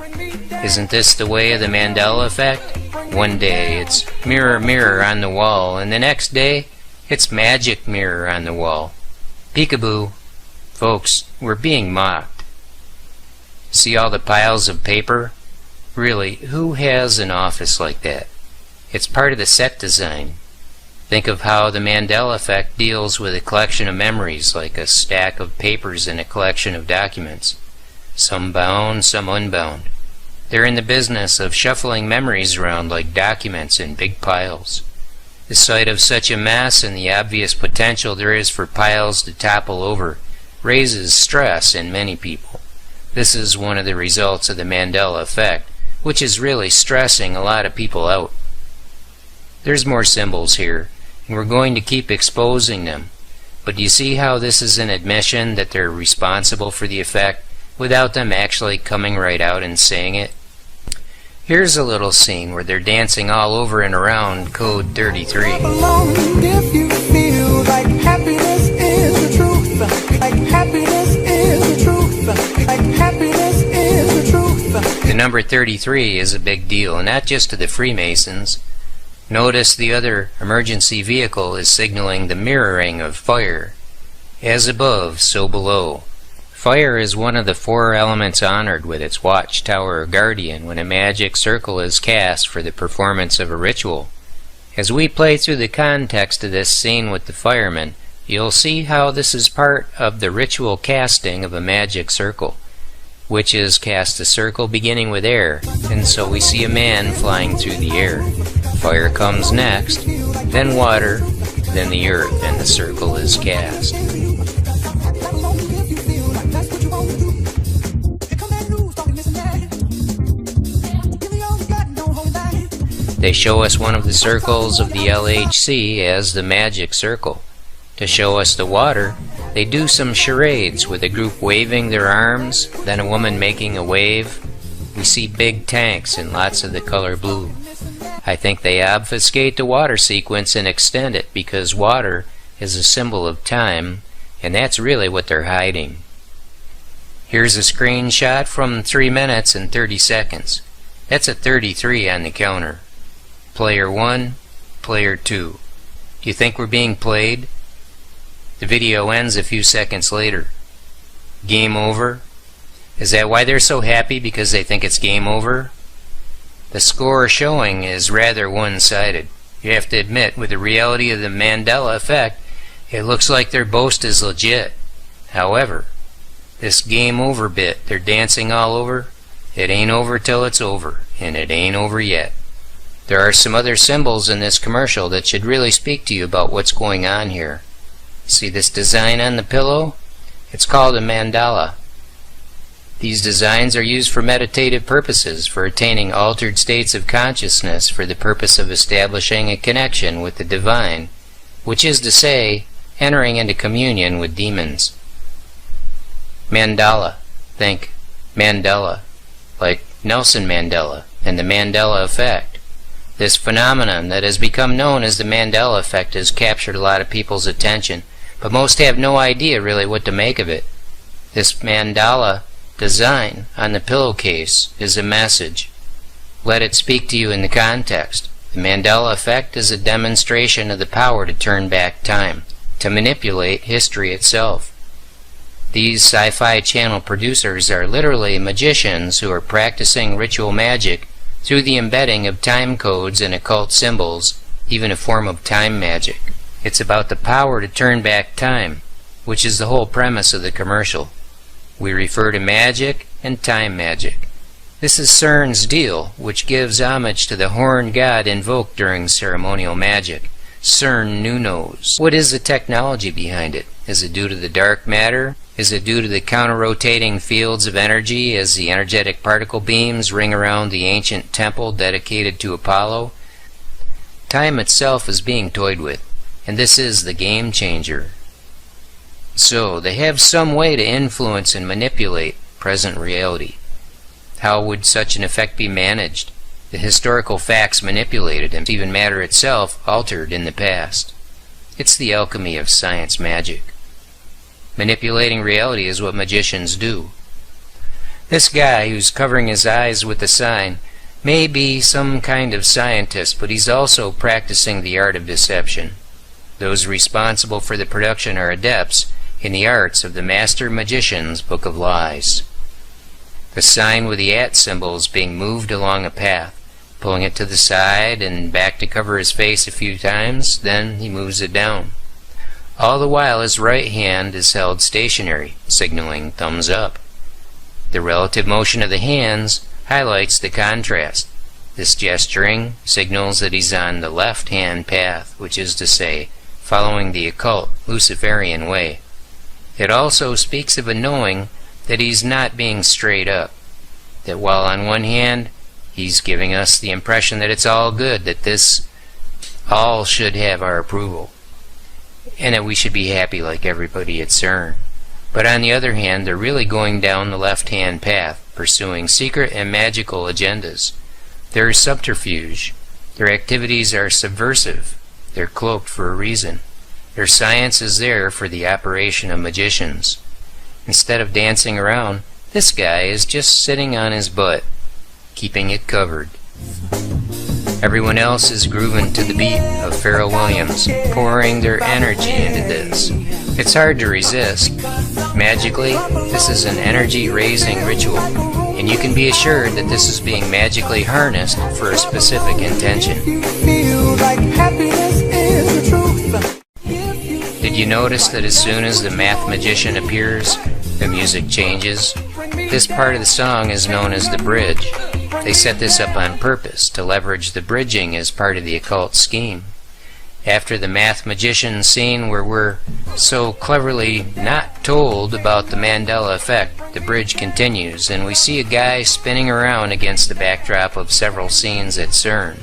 Speaker 3: Isn't this the way of the Mandela effect? One day it's mirror, mirror on the wall, and the next day it's magic mirror on the wall. Peekaboo. Folks, we're being mocked. See all the piles of paper? Really, who has an office like that? It's part of the set design. Think of how the Mandela effect deals with a collection of memories, like a stack of papers in a collection of documents. Some bound, some unbound. They're in the business of shuffling memories around like documents in big piles. The sight of such a mess and the obvious potential there is for piles to topple over raises stress in many people. This is one of the results of the Mandela effect, which is really stressing a lot of people out. There's more symbols here, and we're going to keep exposing them. But do you see how this is an admission that they're responsible for the effect without them actually coming right out and saying it? Here's a little scene where they're dancing all over and around code 33.
Speaker 2: If you feel like happiness is the truth, like happiness is the truth, like happiness is the truth.
Speaker 3: The number 33 is a big deal, and not just to the Freemasons. Notice the other emergency vehicle is signaling the mirroring of fire. As above, so below. Fire is one of the 4 elements honored with its watchtower or guardian when a magic circle is cast for the performance of a ritual. As we play through the context of this scene with the firemen, you'll see how this is part of the ritual casting of a magic circle. Witches cast a circle beginning with air, and so we see a man flying through the air. Fire comes next, then water, then the earth, and the circle is cast. They show us one of the circles of the LHC as the magic circle. To show us the water, they do some charades with a group waving their arms, then a woman making a wave. We see big tanks and lots of the color blue. I think they obfuscate the water sequence and extend it because water is a symbol of time, and that's really what they're hiding. Here's a screenshot from 3 minutes and 30 seconds. That's a 33 on the counter. Player 1, Player 2. Do you think we're being played? The video ends a few seconds later. Game over? Is that why they're so happy, because they think it's game over? The score showing is rather one-sided. You have to admit, with the reality of the Mandela effect, it looks like their boast is legit. However, this game over bit they're dancing all over, it ain't over till it's over, and it ain't over yet. There are some other symbols in this commercial that should really speak to you about what's going on here. See this design on the pillow? It's called a mandala. These designs are used for meditative purposes, for attaining altered states of consciousness for the purpose of establishing a connection with the divine, which is to say, entering into communion with demons. Mandala. Think Mandela, like Nelson Mandela and the Mandela effect. This phenomenon that has become known as the Mandela effect has captured a lot of people's attention, but most have no idea really what to make of it. This mandala design on the pillowcase is a message. Let it speak to you in the context. The Mandela effect is a demonstration of the power to turn back time, to manipulate history itself. These sci-fi channel producers are literally magicians who are practicing ritual magic through the embedding of time codes and occult symbols, even a form of time magic. It's about the power to turn back time, which is the whole premise of the commercial. We refer to magic and time magic. This is CERN's deal, which gives homage to the horned god invoked during ceremonial magic. CERN knows. What is the technology behind it? Is it due to the dark matter? Is it due to the counter-rotating fields of energy as the energetic particle beams ring around the ancient temple dedicated to Apollo? Time itself is being toyed with, and this is the game changer. So, they have some way to influence and manipulate present reality. How would such an effect be managed? The historical facts manipulated and even matter itself altered in the past. It's the alchemy of science magic. Manipulating reality is what magicians do. This guy who's covering his eyes with the sign may be some kind of scientist, but he's also practicing the art of deception. Those responsible for the production are adepts in the arts of the master magician's book of lies. The sign with the @ symbol is being moved along a path, pulling it to the side and back to cover his face a few times, then he moves it down. All the while his right hand is held stationary, signaling thumbs up. The relative motion of the hands highlights the contrast. This gesturing signals that he's on the left-hand path, which is to say, following the occult Luciferian way. It also speaks of a knowing that he's not being straight up, that while on one hand he's giving us the impression that it's all good, that this all should have our approval, and that we should be happy like everybody at CERN. But on the other hand, they're really going down the left-hand path, pursuing secret and magical agendas. They're subterfuge. Their activities are subversive. They're cloaked for a reason. Their science is there for the operation of magicians. Instead of dancing around, this guy is just sitting on his butt, keeping it covered. Everyone else is grooving to the beat of Pharrell Williams, pouring their energy into this. It's hard to resist. Magically, this is an energy-raising ritual, and you can be assured that this is being magically harnessed for a specific intention. Did you notice that as soon as the math magician appears, the music changes? This part of the song is known as the bridge. They set this up on purpose to leverage the bridging as part of the occult scheme. After the math magician scene where we're so cleverly not told about the Mandela effect, the bridge continues and we see a guy spinning around against the backdrop of several scenes at CERN.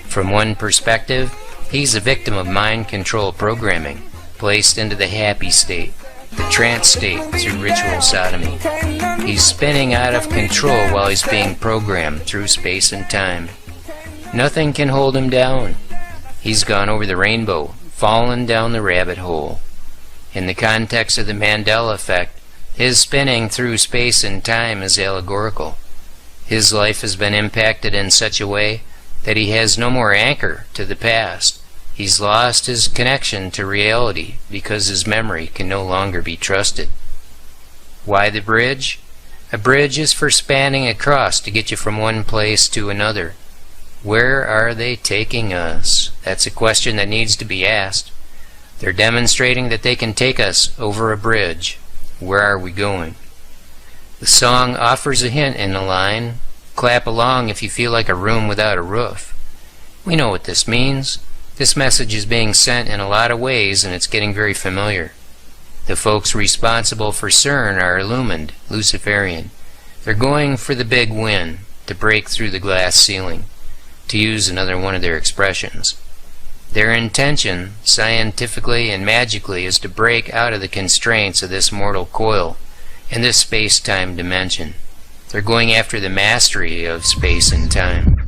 Speaker 3: From one perspective, he's a victim of mind control programming, placed into the happy state, the trance state through ritual sodomy. He's spinning out of control while he's being programmed through space and time. Nothing can hold him down. He's gone over the rainbow, fallen down the rabbit hole. In the context of the Mandela effect, his spinning through space and time is allegorical. His life has been impacted in such a way that he has no more anchor to the past. He's lost his connection to reality because his memory can no longer be trusted. Why the bridge? A bridge is for spanning across to get you from one place to another. Where are they taking us? That's a question that needs to be asked. They're demonstrating that they can take us over a bridge. Where are we going? The song offers a hint in the line, clap along if you feel like a room without a roof. We know what this means. This message is being sent in a lot of ways and it's getting very familiar. The folks responsible for CERN are illumined, Luciferian. They're going for the big win, to break through the glass ceiling, to use another one of their expressions. Their intention, scientifically and magically, is to break out of the constraints of this mortal coil and this space-time dimension. They're going after the mastery of space and time.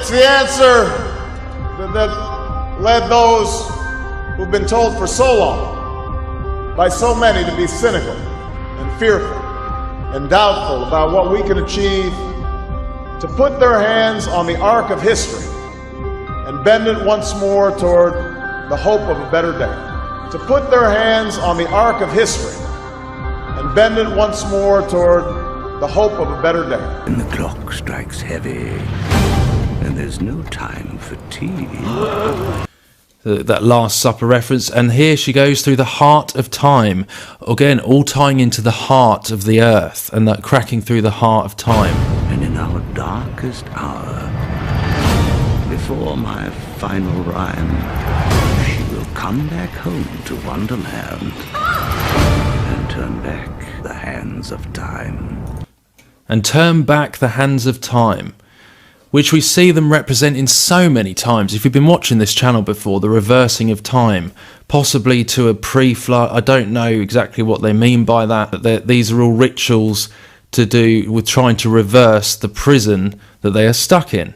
Speaker 5: The answer that led those who've been told for so long by so many to be cynical and fearful and doubtful about what we can achieve, to put their hands on the arc of history and bend it once more toward the hope of a better day. To put their hands on the arc of history and bend it once more toward the hope of a better day.
Speaker 20: And the clock strikes heavy, and and there's no time for tea.
Speaker 19: That Last Supper reference, and here she goes through the heart of time. Again, all tying into the heart of the earth, and that cracking through the heart of time.
Speaker 20: And in our darkest hour, before my final rhyme, she will come back home to Wonderland and turn back the hands of time.
Speaker 19: And turn back the hands of time, which we see them representing so many times. If you've been watching this channel before, the reversing of time, possibly to a pre-flood, I don't know exactly what they mean by that, but these are all rituals to do with trying to reverse the prison that they are stuck in.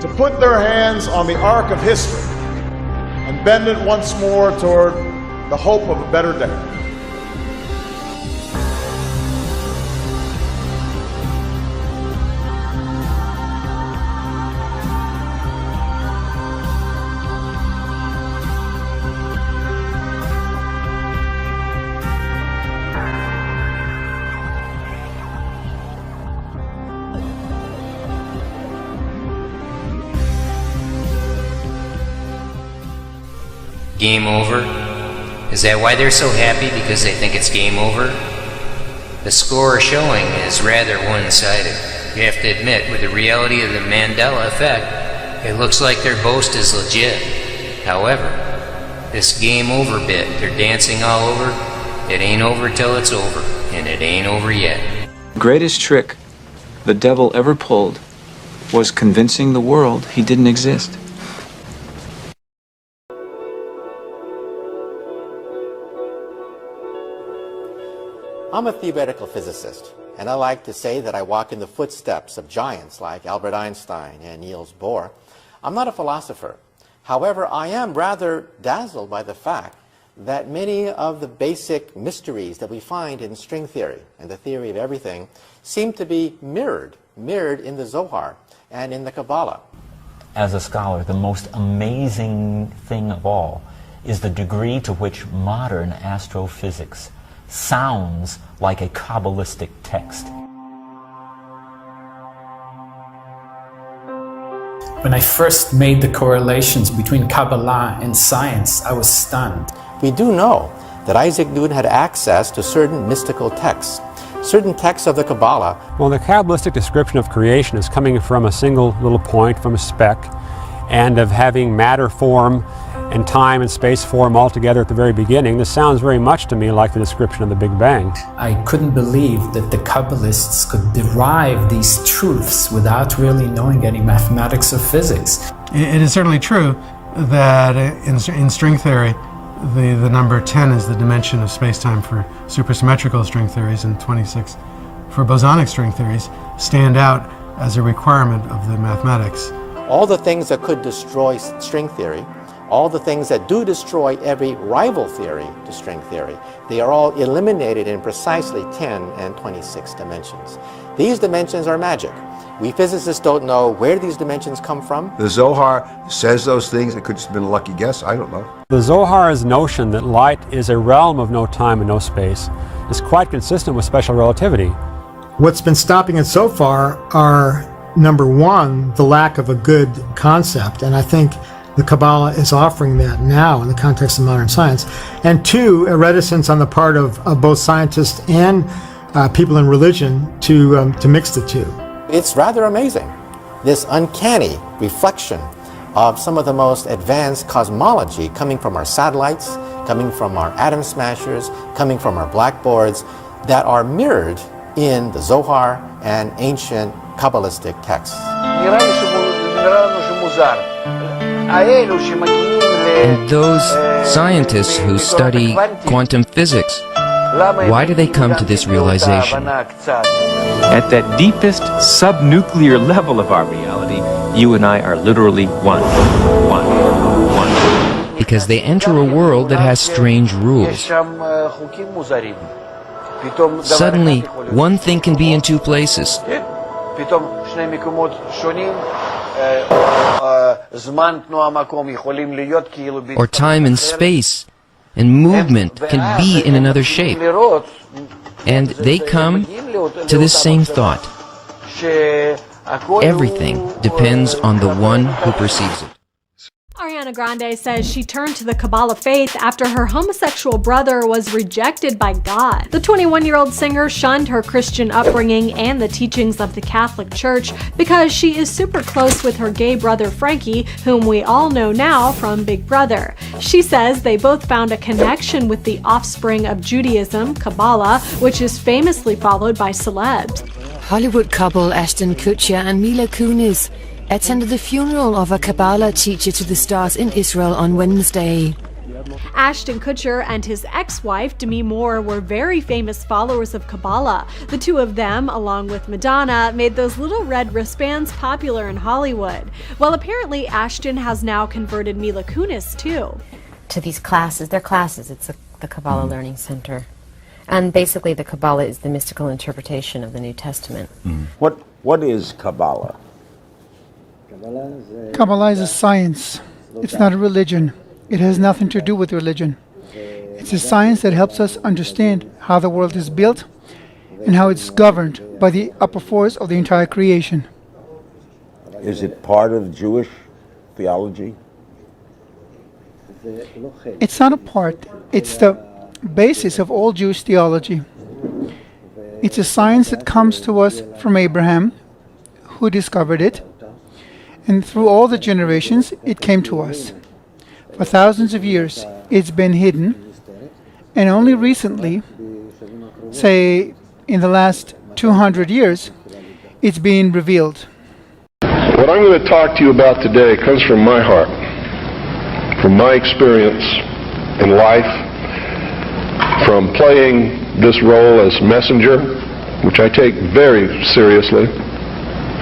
Speaker 5: To put their hands on the arc of history and bend it once more toward the hope of a better day.
Speaker 3: Game over? Is that why they're so happy, because they think it's game over? The score showing is rather one-sided. You have to admit, with the reality of the Mandela effect, it looks like their boast is legit. However, this game over bit they're dancing all over, it ain't over till it's over, and it ain't over yet.
Speaker 7: The greatest trick the devil ever pulled was convincing the world he didn't exist.
Speaker 9: I'm a theoretical physicist, and I like to say that I walk in the footsteps of giants like Albert Einstein and Niels Bohr. I'm not a philosopher. However, I am rather dazzled by the fact that many of the basic mysteries that we find in string theory and the theory of everything seem to be mirrored in the Zohar and in the Kabbalah.
Speaker 10: As a scholar, the most amazing thing of all is the degree to which modern astrophysics sounds like a Kabbalistic text.
Speaker 12: When I first made the correlations between Kabbalah and science, I was stunned.
Speaker 9: We do know that Isaac Newton had access to certain mystical texts, certain texts of the Kabbalah.
Speaker 13: Well, the Kabbalistic description of creation is coming from a single little point, from a speck, and of having matter form and time and space form all together at the very beginning. This sounds very much to me like the description of the Big Bang.
Speaker 12: I couldn't believe that the Kabbalists could derive these truths without really knowing any mathematics or physics.
Speaker 15: It is certainly true that in string theory, the number 10 is the dimension of space-time for supersymmetrical string theories, and 26 for bosonic string theories stand out as a requirement of the mathematics.
Speaker 9: All the things that could destroy string theory, all the things that do destroy every rival theory to string theory, they are all eliminated in precisely 10 and 26 dimensions. These dimensions are magic. We physicists don't know where these dimensions come from.
Speaker 25: The Zohar says those things. It could have been a lucky guess. I don't know.
Speaker 13: The Zohar's notion that light is a realm of no time and no space is quite consistent with special relativity.
Speaker 27: What's been stopping it so far are, number one, the lack of a good concept, and I think the Kabbalah is offering that now in the context of modern science, and two, a reticence on the part of both scientists and people in religion to mix the two.
Speaker 9: It's rather amazing, this uncanny reflection of some of the most advanced cosmology coming from our satellites, coming from our atom smashers, coming from our blackboards, that are mirrored in the Zohar and ancient Kabbalistic texts.
Speaker 29: And those scientists who study quantum physics,
Speaker 4: Why do they come to this realization?
Speaker 7: At that deepest subnuclear level of our reality, you and I are literally one.
Speaker 4: Because they enter a world that has strange rules. Suddenly, one thing can be in two places. Or time and space and movement can be in another shape. And they come to this same thought. Everything depends on the one who perceives it.
Speaker 8: Ariana Grande says she turned to the Kabbalah faith after her homosexual brother was rejected by God. The 21-year-old singer shunned her Christian upbringing and the teachings of the Catholic Church because she is super close with her gay brother Frankie, whom we all know now from Big Brother. She says they both found a connection with the offspring of Judaism, Kabbalah, which is famously followed by celebs.
Speaker 23: Hollywood couple Ashton Kutcher and Mila Kunis attended the funeral of a Kabbalah teacher to the stars in Israel on Wednesday.
Speaker 8: Ashton Kutcher and his ex-wife Demi Moore were very famous followers of Kabbalah. The two of them, along with Madonna, made those little red wristbands popular in Hollywood. Well, apparently Ashton has now converted Mila Kunis too.
Speaker 11: To these classes, they're classes. It's the Kabbalah Learning Center. And basically the Kabbalah is the mystical interpretation of the New Testament.
Speaker 14: What is Kabbalah?
Speaker 16: Kabbalah is a science. It's not a religion. It has nothing to do with religion. It's a science that helps us understand how the world is built and how it's governed by the upper force of the entire creation.
Speaker 14: Is it part of Jewish theology?
Speaker 16: It's not a part. It's the basis of all Jewish theology. It's a science that comes to us from Abraham, who discovered it, and through all the generations it came to us. For thousands of years it's been hidden, and only recently, say in the last 200 years, it's being revealed.
Speaker 17: What I'm going to talk to you about today comes from my heart, from my experience in life, from playing this role as messenger, which I take very seriously,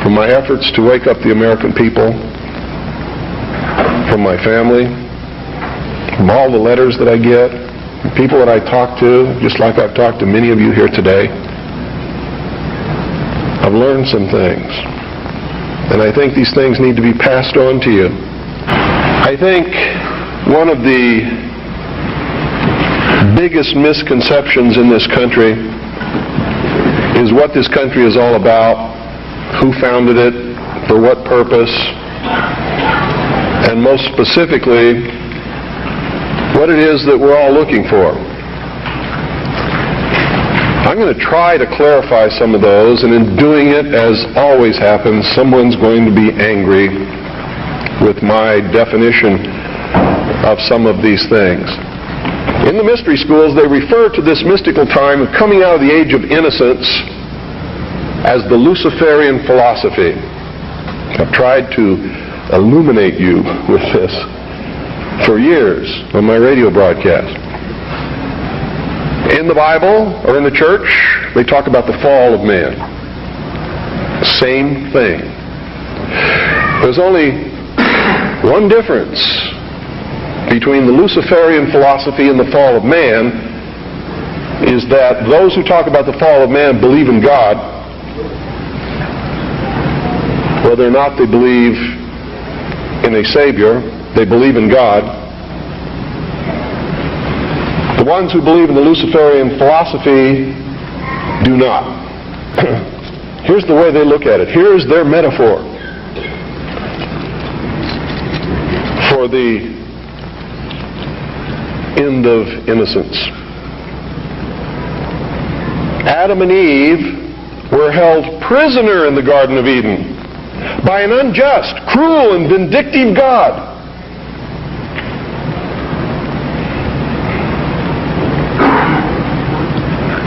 Speaker 17: from my efforts to wake up the American people, from my family, from all the letters that I get, from people that I talk to, just like I've talked to many of you here today. I've learned some things, and I think these things need to be passed on to you. I think one of the biggest misconceptions in this country is what this country is all about, who founded it, for what purpose, and most specifically, what it is that we're all looking for. I'm going to try to clarify some of those, and in doing it, as always happens, someone's going to be angry with my definition of some of these things. In the mystery schools, they refer to this mystical time of coming out of the age of innocence as the Luciferian philosophy. I've tried to illuminate you with this for years on my radio broadcast. In the Bible or in the church, they talk about the fall of man. Same thing. There's only one difference between the Luciferian philosophy and the fall of man, is that those who talk about the fall of man believe in God, whether or not they believe in a Savior, they believe in God. The ones who believe in the Luciferian philosophy do not. Here's the way they look at it. Here's their metaphor for the end of innocence. Adam and Eve were held prisoner in the Garden of Eden by an unjust, cruel, and vindictive God.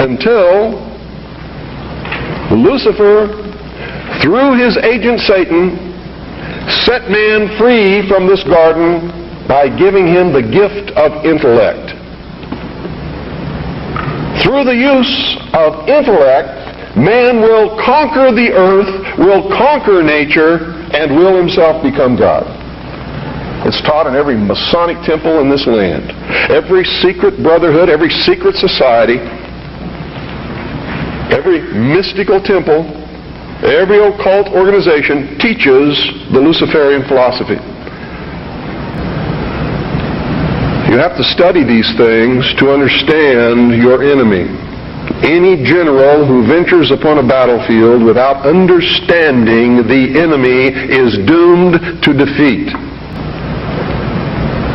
Speaker 17: Until Lucifer, through his agent Satan, set man free from this garden by giving him the gift of intellect. through the use of intellect, man will conquer the earth, will conquer nature, and will himself become God. It's taught in every Masonic temple in this land. Every secret brotherhood, every secret society, every mystical temple, every occult organization teaches the Luciferian philosophy. You have to study these things to understand your enemy. Any general who ventures upon a battlefield without understanding the enemy is doomed to defeat.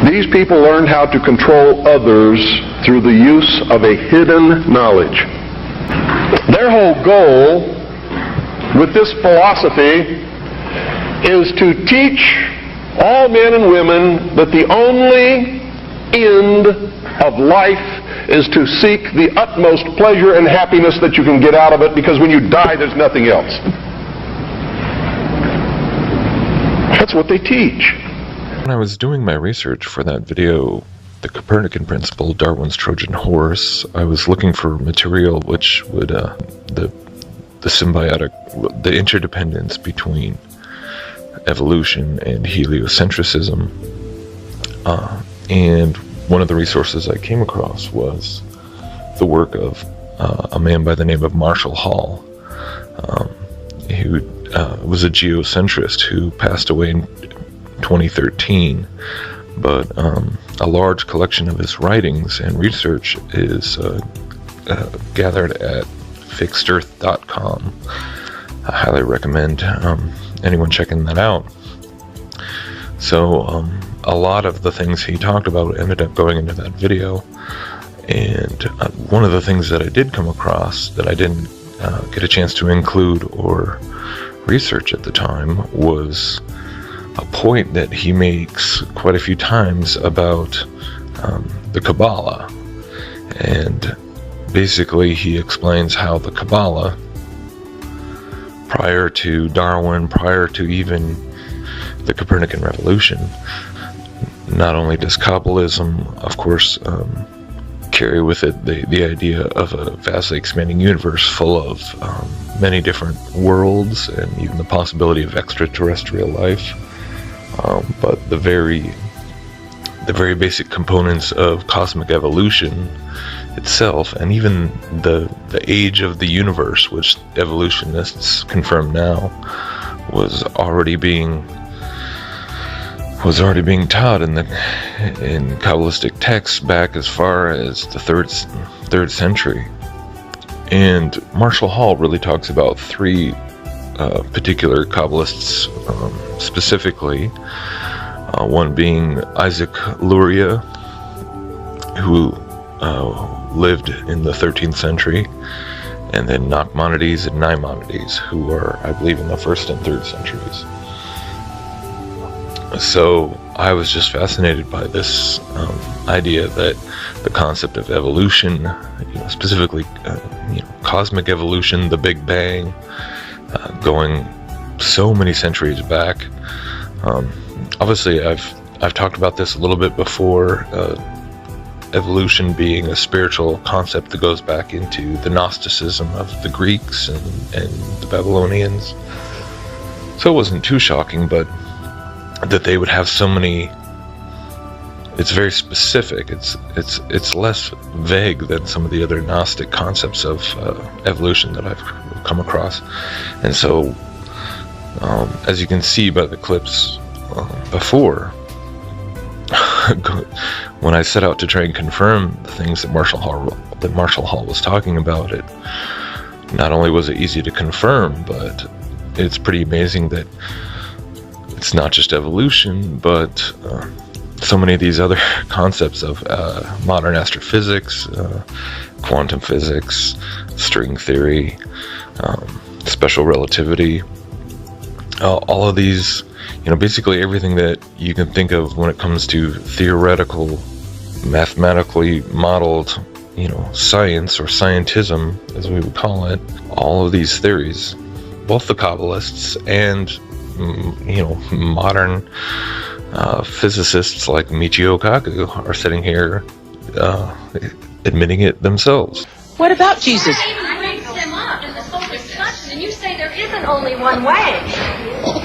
Speaker 17: These people learned how to control others through the use of a hidden knowledge. Their whole goal with this philosophy is to teach all men and women that the only end of life is to seek the utmost pleasure and happiness that you can get out of it, because when you die, there's nothing else. That's what they teach.
Speaker 1: When I was doing my research for that video, The Copernican Principle, Darwin's Trojan Horse, I was looking for material which would, the interdependence between evolution and heliocentrism. And one of the resources I came across was the work of a man by the name of Marshall Hall, who was a geocentrist who passed away in 2013, but a large collection of his writings and research is gathered at fixedearth.com. I highly recommend anyone checking that out. So a lot of the things he talked about ended up going into that video, and one of the things that I did come across that I didn't get a chance to include or research at the time was a point that he makes quite a few times about the Kabbalah. And basically he explains how the Kabbalah, prior to Darwin, prior to even the Copernican revolution, not only does Kabbalism, of course, carry with it the idea of a vastly expanding universe full of many different worlds and even the possibility of extraterrestrial life, but the very basic components of cosmic evolution itself, and even the age of the universe, which evolutionists confirm now, was already being taught in Kabbalistic texts back as far as the third century. And Marshall Hall really talks about three particular Kabbalists specifically, one being Isaac Luria, who lived in the 13th century, and then Nachmanides and Maimonides, who are, I believe, in the 1st and 3rd centuries. So I was just fascinated by this idea that the concept of evolution, specifically cosmic evolution, the Big Bang, going so many centuries back. Obviously, I've talked about this a little bit before. Evolution being a spiritual concept that goes back into the Gnosticism of the Greeks and the Babylonians. So it wasn't too shocking, but that they would have so many. It's very specific. It's less vague than some of the other Gnostic concepts of evolution that I've come across. And so, as you can see by the clips before, when I set out to try and confirm the things that Marshall Hall was talking about, it not only was it easy to confirm, but it's pretty amazing that it's not just evolution, but so many of these other concepts of modern astrophysics, quantum physics, string theory, special relativity, all of these, basically everything that you can think of when it comes to theoretical, mathematically modeled, science or scientism, as we would call it, all of these theories, both the Kabbalists and modern physicists like Michio Kaku are sitting here admitting it themselves.
Speaker 2: What about Jesus?
Speaker 6: And you say there isn't only one way.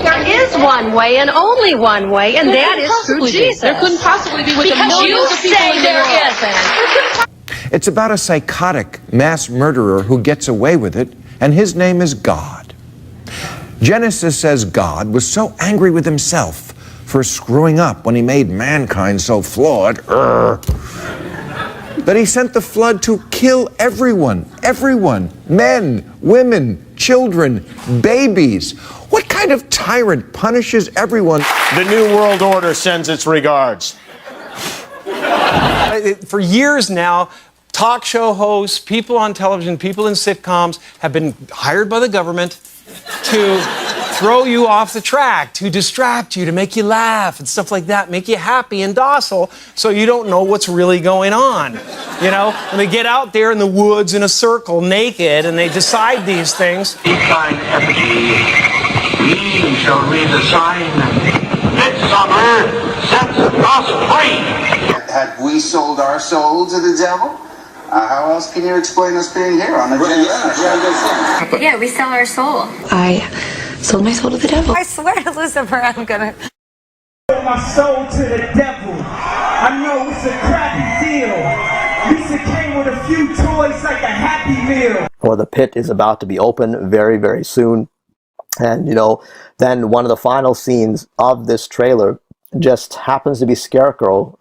Speaker 6: There is one way and only one way, and that is through Jesus.
Speaker 2: There couldn't possibly be with the millions of people in the world.
Speaker 18: It's about a psychotic mass murderer who gets away with it, and his name is God. Genesis says God was so angry with himself for screwing up when he made mankind so flawed that he sent the flood to kill everyone, men, women, children, babies. What kind of tyrant punishes everyone?
Speaker 21: The New World Order sends its regards.
Speaker 22: For years now, talk show hosts, people on television, people in sitcoms have been hired by the government to throw you off the track, to distract you, to make you laugh and stuff like that, make you happy and docile so you don't know what's really going on. You know, when they get out there in the woods in a circle naked and they decide these things.
Speaker 24: Sign effigy, we shall read the sign, midsummer sets us free.
Speaker 26: Had we sold our soul to the devil? How else can you explain us being here on the Genesis?
Speaker 6: Yeah, we sell our soul.
Speaker 2: I sold my soul to the devil.
Speaker 6: I swear to Lucifer, I'm gonna...
Speaker 28: Sold my soul to the devil. I know it's a crappy deal. Lisa came with a few toys like a Happy Meal.
Speaker 29: Or the pit is about to be open very, very soon. And, you know, then one of the final scenes of this trailer just happens to be Scarecrow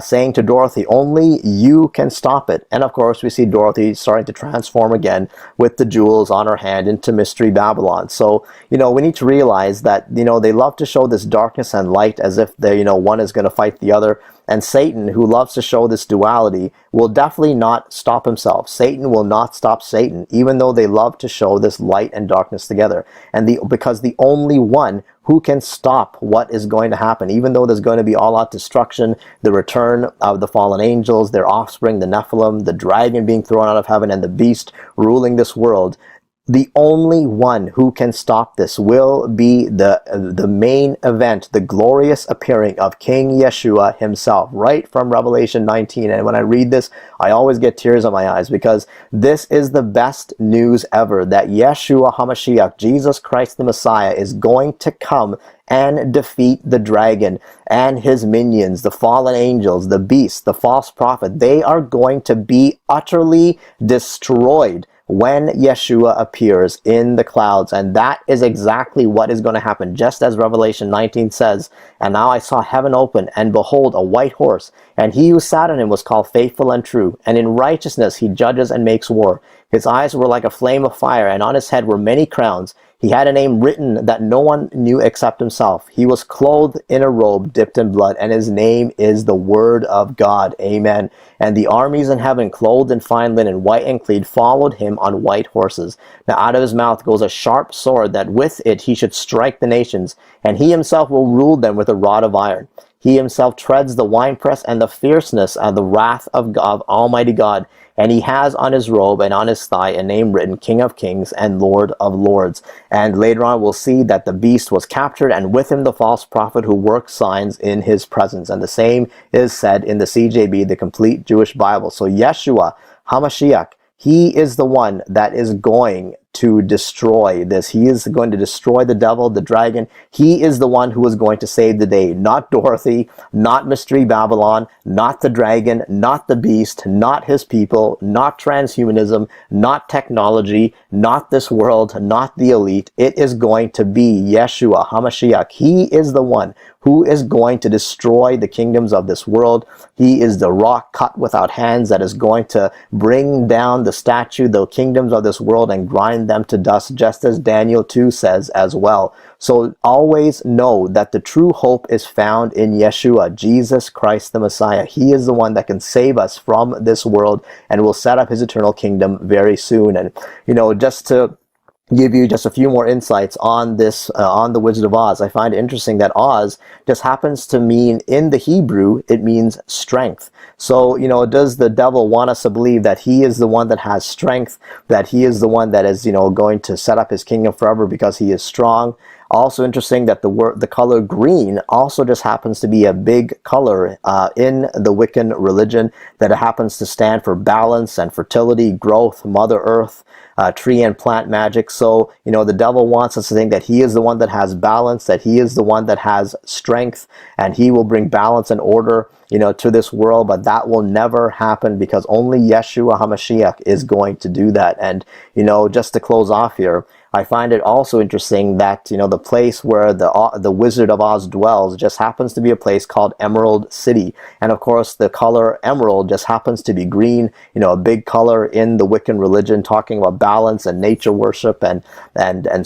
Speaker 29: saying to Dorothy, only you can stop it. And of course, we see Dorothy starting to transform again with the jewels on her hand into Mystery Babylon. So, you know, we need to realize that, you know, they love to show this darkness and light as if they, you know, one is going to fight the other. And Satan, who loves to show this duality, will definitely not stop himself. Satan will not stop Satan, even though they love to show this light and darkness together. And because the only one who can stop what is going to happen, even though there's going to be all-out destruction, the return of the fallen angels, their offspring, the Nephilim, the dragon being thrown out of heaven, and the beast ruling this world, the only one who can stop this will be the main event, the glorious appearing of King Yeshua himself, right from Revelation 19. And when I read this, I always get tears in my eyes, because this is the best news ever, that Yeshua HaMashiach, Jesus Christ the Messiah, is going to come and defeat the dragon and his minions, the fallen angels, the beast, the false prophet. They are going to be utterly destroyed when Yeshua appears in the clouds. And that is exactly what is going to happen, just as Revelation 19 says, and now I saw heaven open, and behold, a white horse, and he who sat on him was called Faithful and True, and in righteousness he judges and makes war. His eyes were like a flame of fire, and on his head were many crowns. He had a name written that no one knew except himself. He was clothed in a robe dipped in blood, and his name is the Word of God. Amen. And the armies in heaven, clothed in fine linen, white and clean, followed him on white horses. Now out of his mouth goes a sharp sword, that with it he should strike the nations, and he himself will rule them with a rod of iron. He himself treads the winepress and the fierceness of the wrath of Almighty God. And he has on his robe and on his thigh a name written, King of Kings and Lord of Lords. And later on we'll see that the beast was captured, and with him the false prophet who worked signs in his presence. And the same is said in the CJB, the Complete Jewish Bible. So Yeshua HaMashiach, he is the one that is going to destroy this. He is going to destroy the devil, the dragon. He is the one who is going to save the day. Not Dorothy, not Mystery Babylon, not the dragon, not the beast, not his people, not transhumanism, not technology, not this world, not the elite. It is going to be Yeshua HaMashiach. He is the one who is going to destroy the kingdoms of this world. He is the rock cut without hands that is going to bring down the statue, the kingdoms of this world, and grind them to dust, just as Daniel 2 says as well. So always know that the true hope is found in Yeshua, Jesus Christ the Messiah. He is the one that can save us from this world and will set up his eternal kingdom very soon. And, you know, just to give you just a few more insights on this, on the Wizard of Oz, I find it interesting that Oz just happens to mean, in the Hebrew, it means strength. So, you know, does the devil want us to believe that he is the one that has strength, that he is the one that is, you know, going to set up his kingdom forever because he is strong? Also interesting that the color green also just happens to be a big color in the Wiccan religion, that it happens to stand for balance and fertility, growth, Mother Earth, tree and plant magic. So, the devil wants us to think that he is the one that has balance, that he is the one that has strength, and he will bring balance and order, to this world, but that will never happen, because only Yeshua HaMashiach is going to do that. And, just to close off here, I find it also interesting that, the place where the Wizard of Oz dwells just happens to be a place called Emerald City. And of course, the color emerald just happens to be green, a big color in the Wiccan religion, talking about balance and nature worship and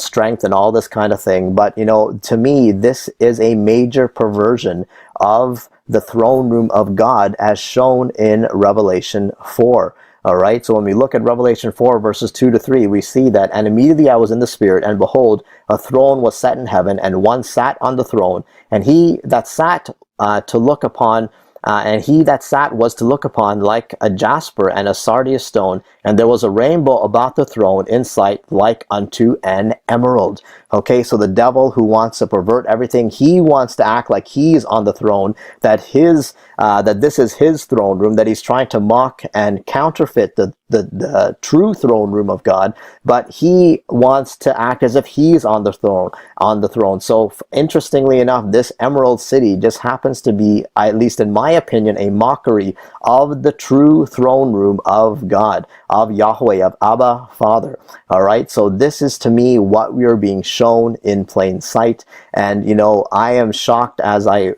Speaker 29: strength and all this kind of thing. But, to me, this is a major perversion of the throne room of God as shown in Revelation 4. All right, so when we look at Revelation 4, verses 2 to 3, we see that, and immediately I was in the Spirit, and behold, a throne was set in heaven, and one sat on the throne, and he that sat to look upon, and he that sat was to look upon like a jasper and a sardius stone, and there was a rainbow about the throne in sight like unto an emerald. Okay, so the devil, who wants to pervert everything, he wants to act like he's on the throne, that this is his throne room, that he's trying to mock and counterfeit the true throne room of God, but he wants to act as if he's on the throne. So interestingly enough, this Emerald City just happens to be, at least in my opinion, a mockery of the true throne room of God, of Yahweh, of Abba, Father. All right, so this is to me what we are being shown in plain sight. And I am shocked as I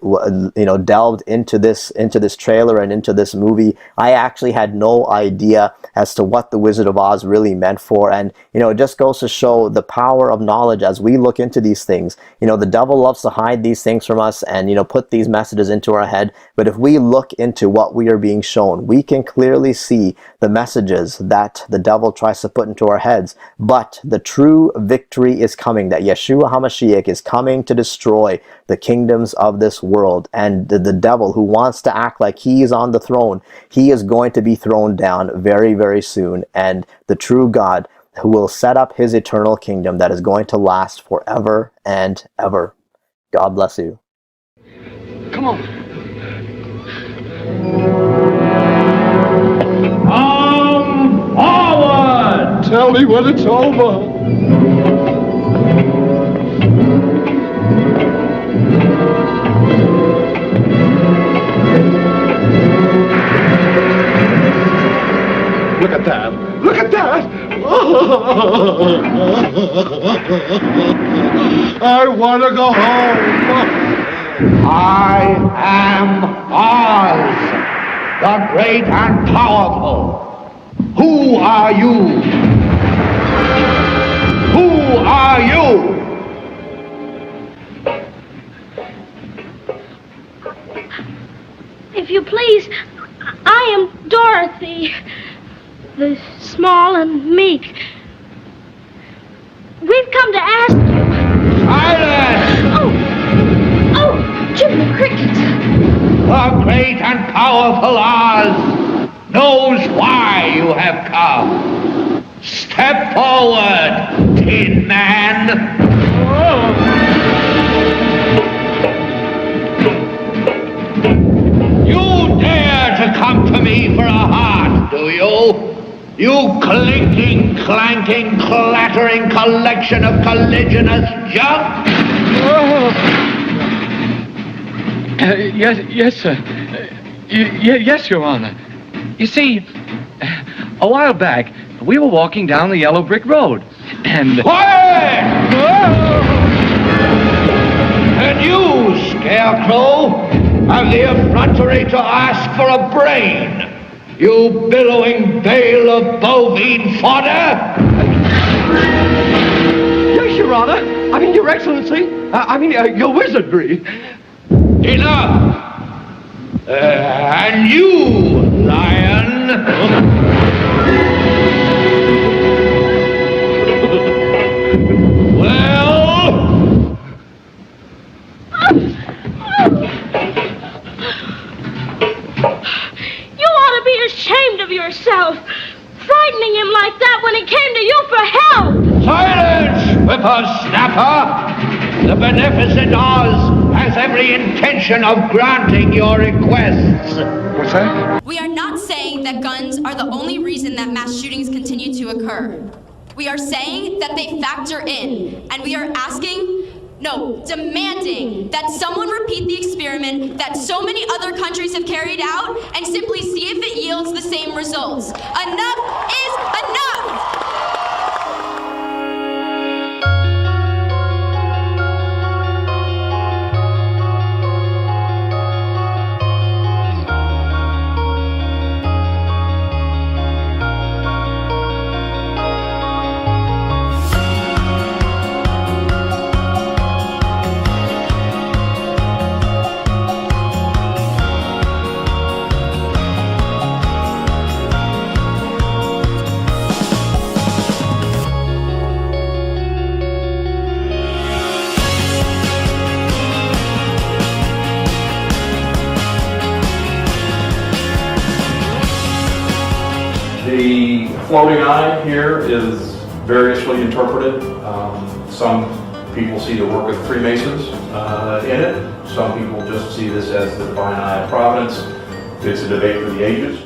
Speaker 29: delved into this trailer and into this movie. I actually had no idea as to what the Wizard of Oz really meant for. And it just goes to show the power of knowledge as we look into these things. The devil loves to hide these things from us and put these messages into our head. But if we look into what we are being shown, we can clearly see the messages that the devil tries to put into our heads. But the true victory is coming, that Yeshua HaMashiach is coming to destroy the kingdoms of this world. And the devil, who wants to act like he is on the throne, he is going to be thrown down very, very soon. And the true God, who will set up his eternal kingdom that is going to last forever and ever. God bless you.
Speaker 28: Come on. Forward! Tell me when it's over. Look at that! Look at that! I want to go home. I am Oz, the great and powerful. Who are you? Who are you?
Speaker 2: If you please, I am Dorothy, the small and meek. We've come to ask you.
Speaker 28: Silence!
Speaker 2: Oh, Jimmy Cricket.
Speaker 28: The great and powerful Oz knows why you have come. Step forward, Tin Man. You dare to come to me for a heart, do you? You clinking, clanking, clattering collection of colliginous junk?
Speaker 3: Yes, sir. Yes, Your Honor. You see, a while back, we were walking down the yellow brick road, and...
Speaker 28: Quiet! And you, Scarecrow, have the effrontery to ask for a brain, you billowing bale of bovine fodder?
Speaker 3: Yes, Your Honor. I mean, Your Excellency. Your wizardry.
Speaker 28: Enough! And you, lion! Well?
Speaker 2: You ought to be ashamed of yourself, frightening him like that when he came to you for help.
Speaker 28: Silence, whippersnapper! The beneficent Oz has every intention of granting your requests.
Speaker 3: What's that?
Speaker 5: We are not saying that guns are the only reason that mass shootings continue to occur. We are saying that they factor in, and we are demanding that someone repeat the experiment that so many other countries have carried out and simply see if it yields the same results. Enough is enough!
Speaker 10: The floating eye here is variously interpreted. Some people see the work of Freemasons in it. Some people just see this as the divine eye of providence. It's a debate for the ages.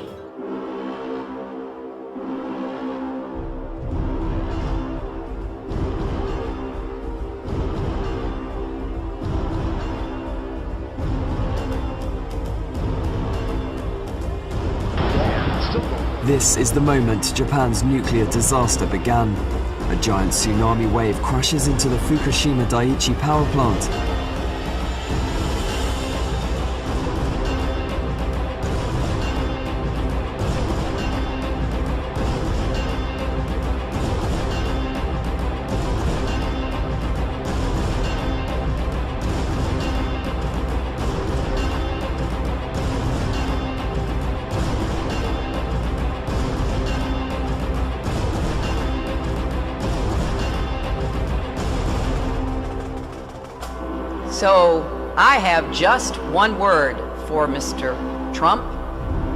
Speaker 12: This is the moment Japan's nuclear disaster began. A giant tsunami wave crashes into the Fukushima Daiichi power plant.
Speaker 13: So I have just one word for Mr. Trump.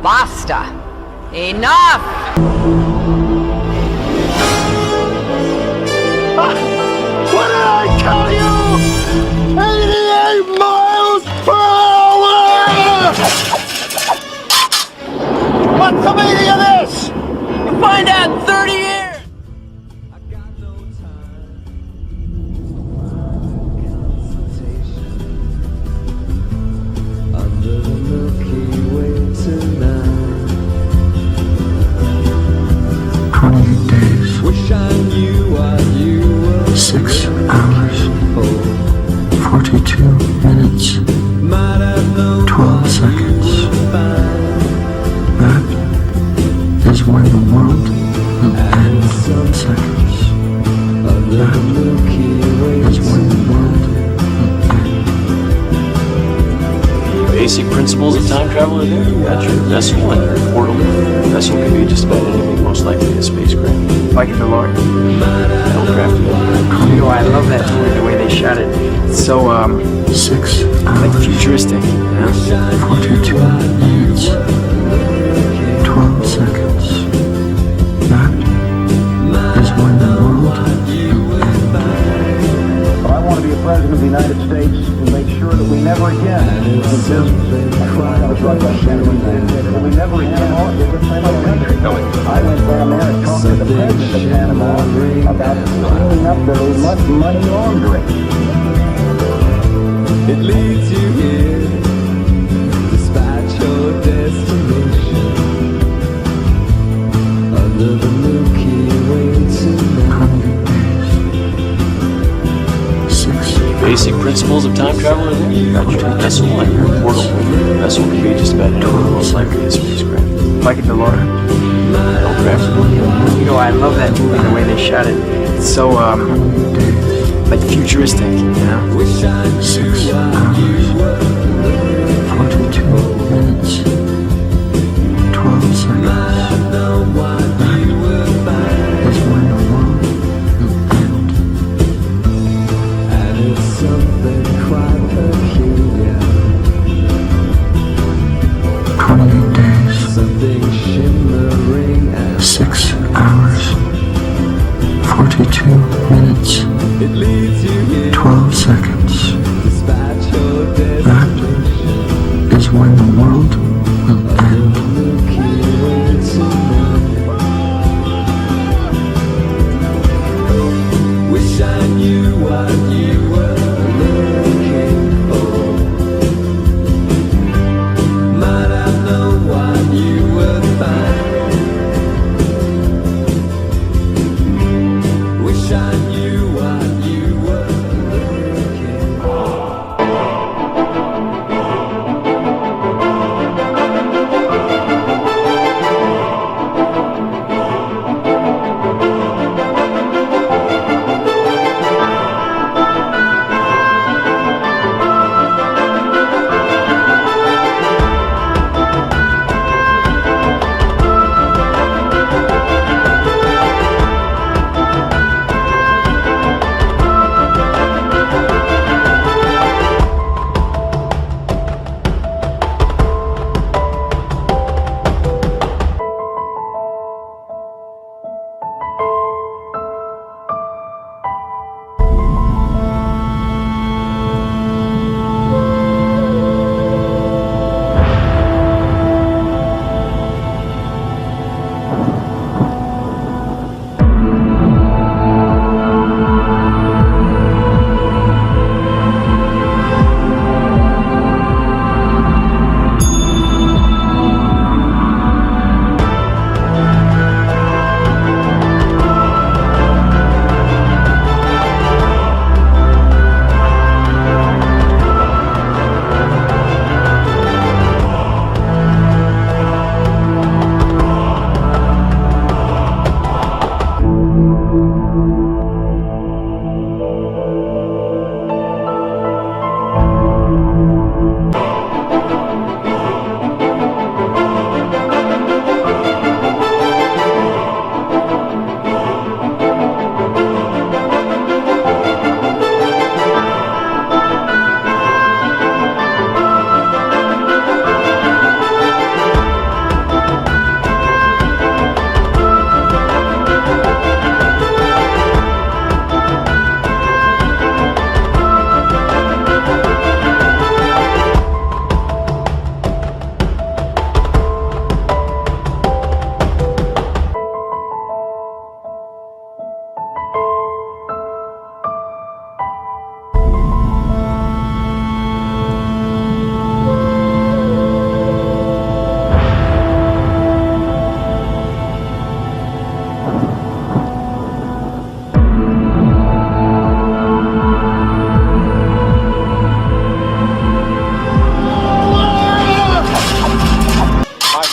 Speaker 13: Basta. Enough!
Speaker 24: What did I tell you? 88 miles per hour! What's the meaning of this?
Speaker 13: You'll find out in 30 years!
Speaker 15: Wish I knew what you were. 6 hours, 42 minutes, 12 seconds. That is when the world will end in seconds. That is when the world will end.
Speaker 19: Basic principles of time travel are there. You got your vessel and your portal. The vessel can be just about anything, most likely a spacecraft.
Speaker 20: Like the Lord.
Speaker 19: Metalcraft.
Speaker 20: You know, I love that movie, the way they shot it. It's so,
Speaker 15: 6 hours,
Speaker 20: like futuristic, you know?
Speaker 15: 42 minutes, 12 seconds. That is when the world will end.
Speaker 26: But I want to be a president of the United States to make sure that we never again do business. That we never again I went down there and talked to the president of Panama about cleaning up the much money laundering.
Speaker 15: It leads you here, despite your destination, under the Milky Way tonight. 6
Speaker 19: Basic principles of time travel are there. You got your vessel and your portal. The vessel can be just about anything, most likely a spacecraft.
Speaker 20: Like the Lord.
Speaker 19: Metalcraft.
Speaker 20: You know, I love that movie, the way they shot it. It's so, like futuristic, you know?
Speaker 15: 6 hours, 42 minutes, 12 seconds. That is when the world will end. And it's something quite peculiar. 28 days, something shimmering and 6 hours, 42 minutes, 12 seconds. what you were looking for. Might have known what you would find. Wish I knew what you were looking for.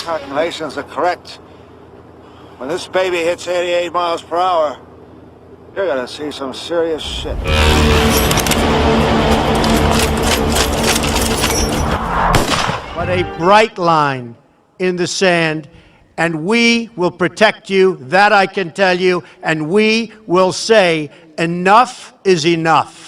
Speaker 24: Calculations are correct. When this baby hits 88 miles per hour, you're gonna see some serious shit.
Speaker 4: But a bright line in the sand, and we will protect you, that I can tell you, and we will say enough is enough.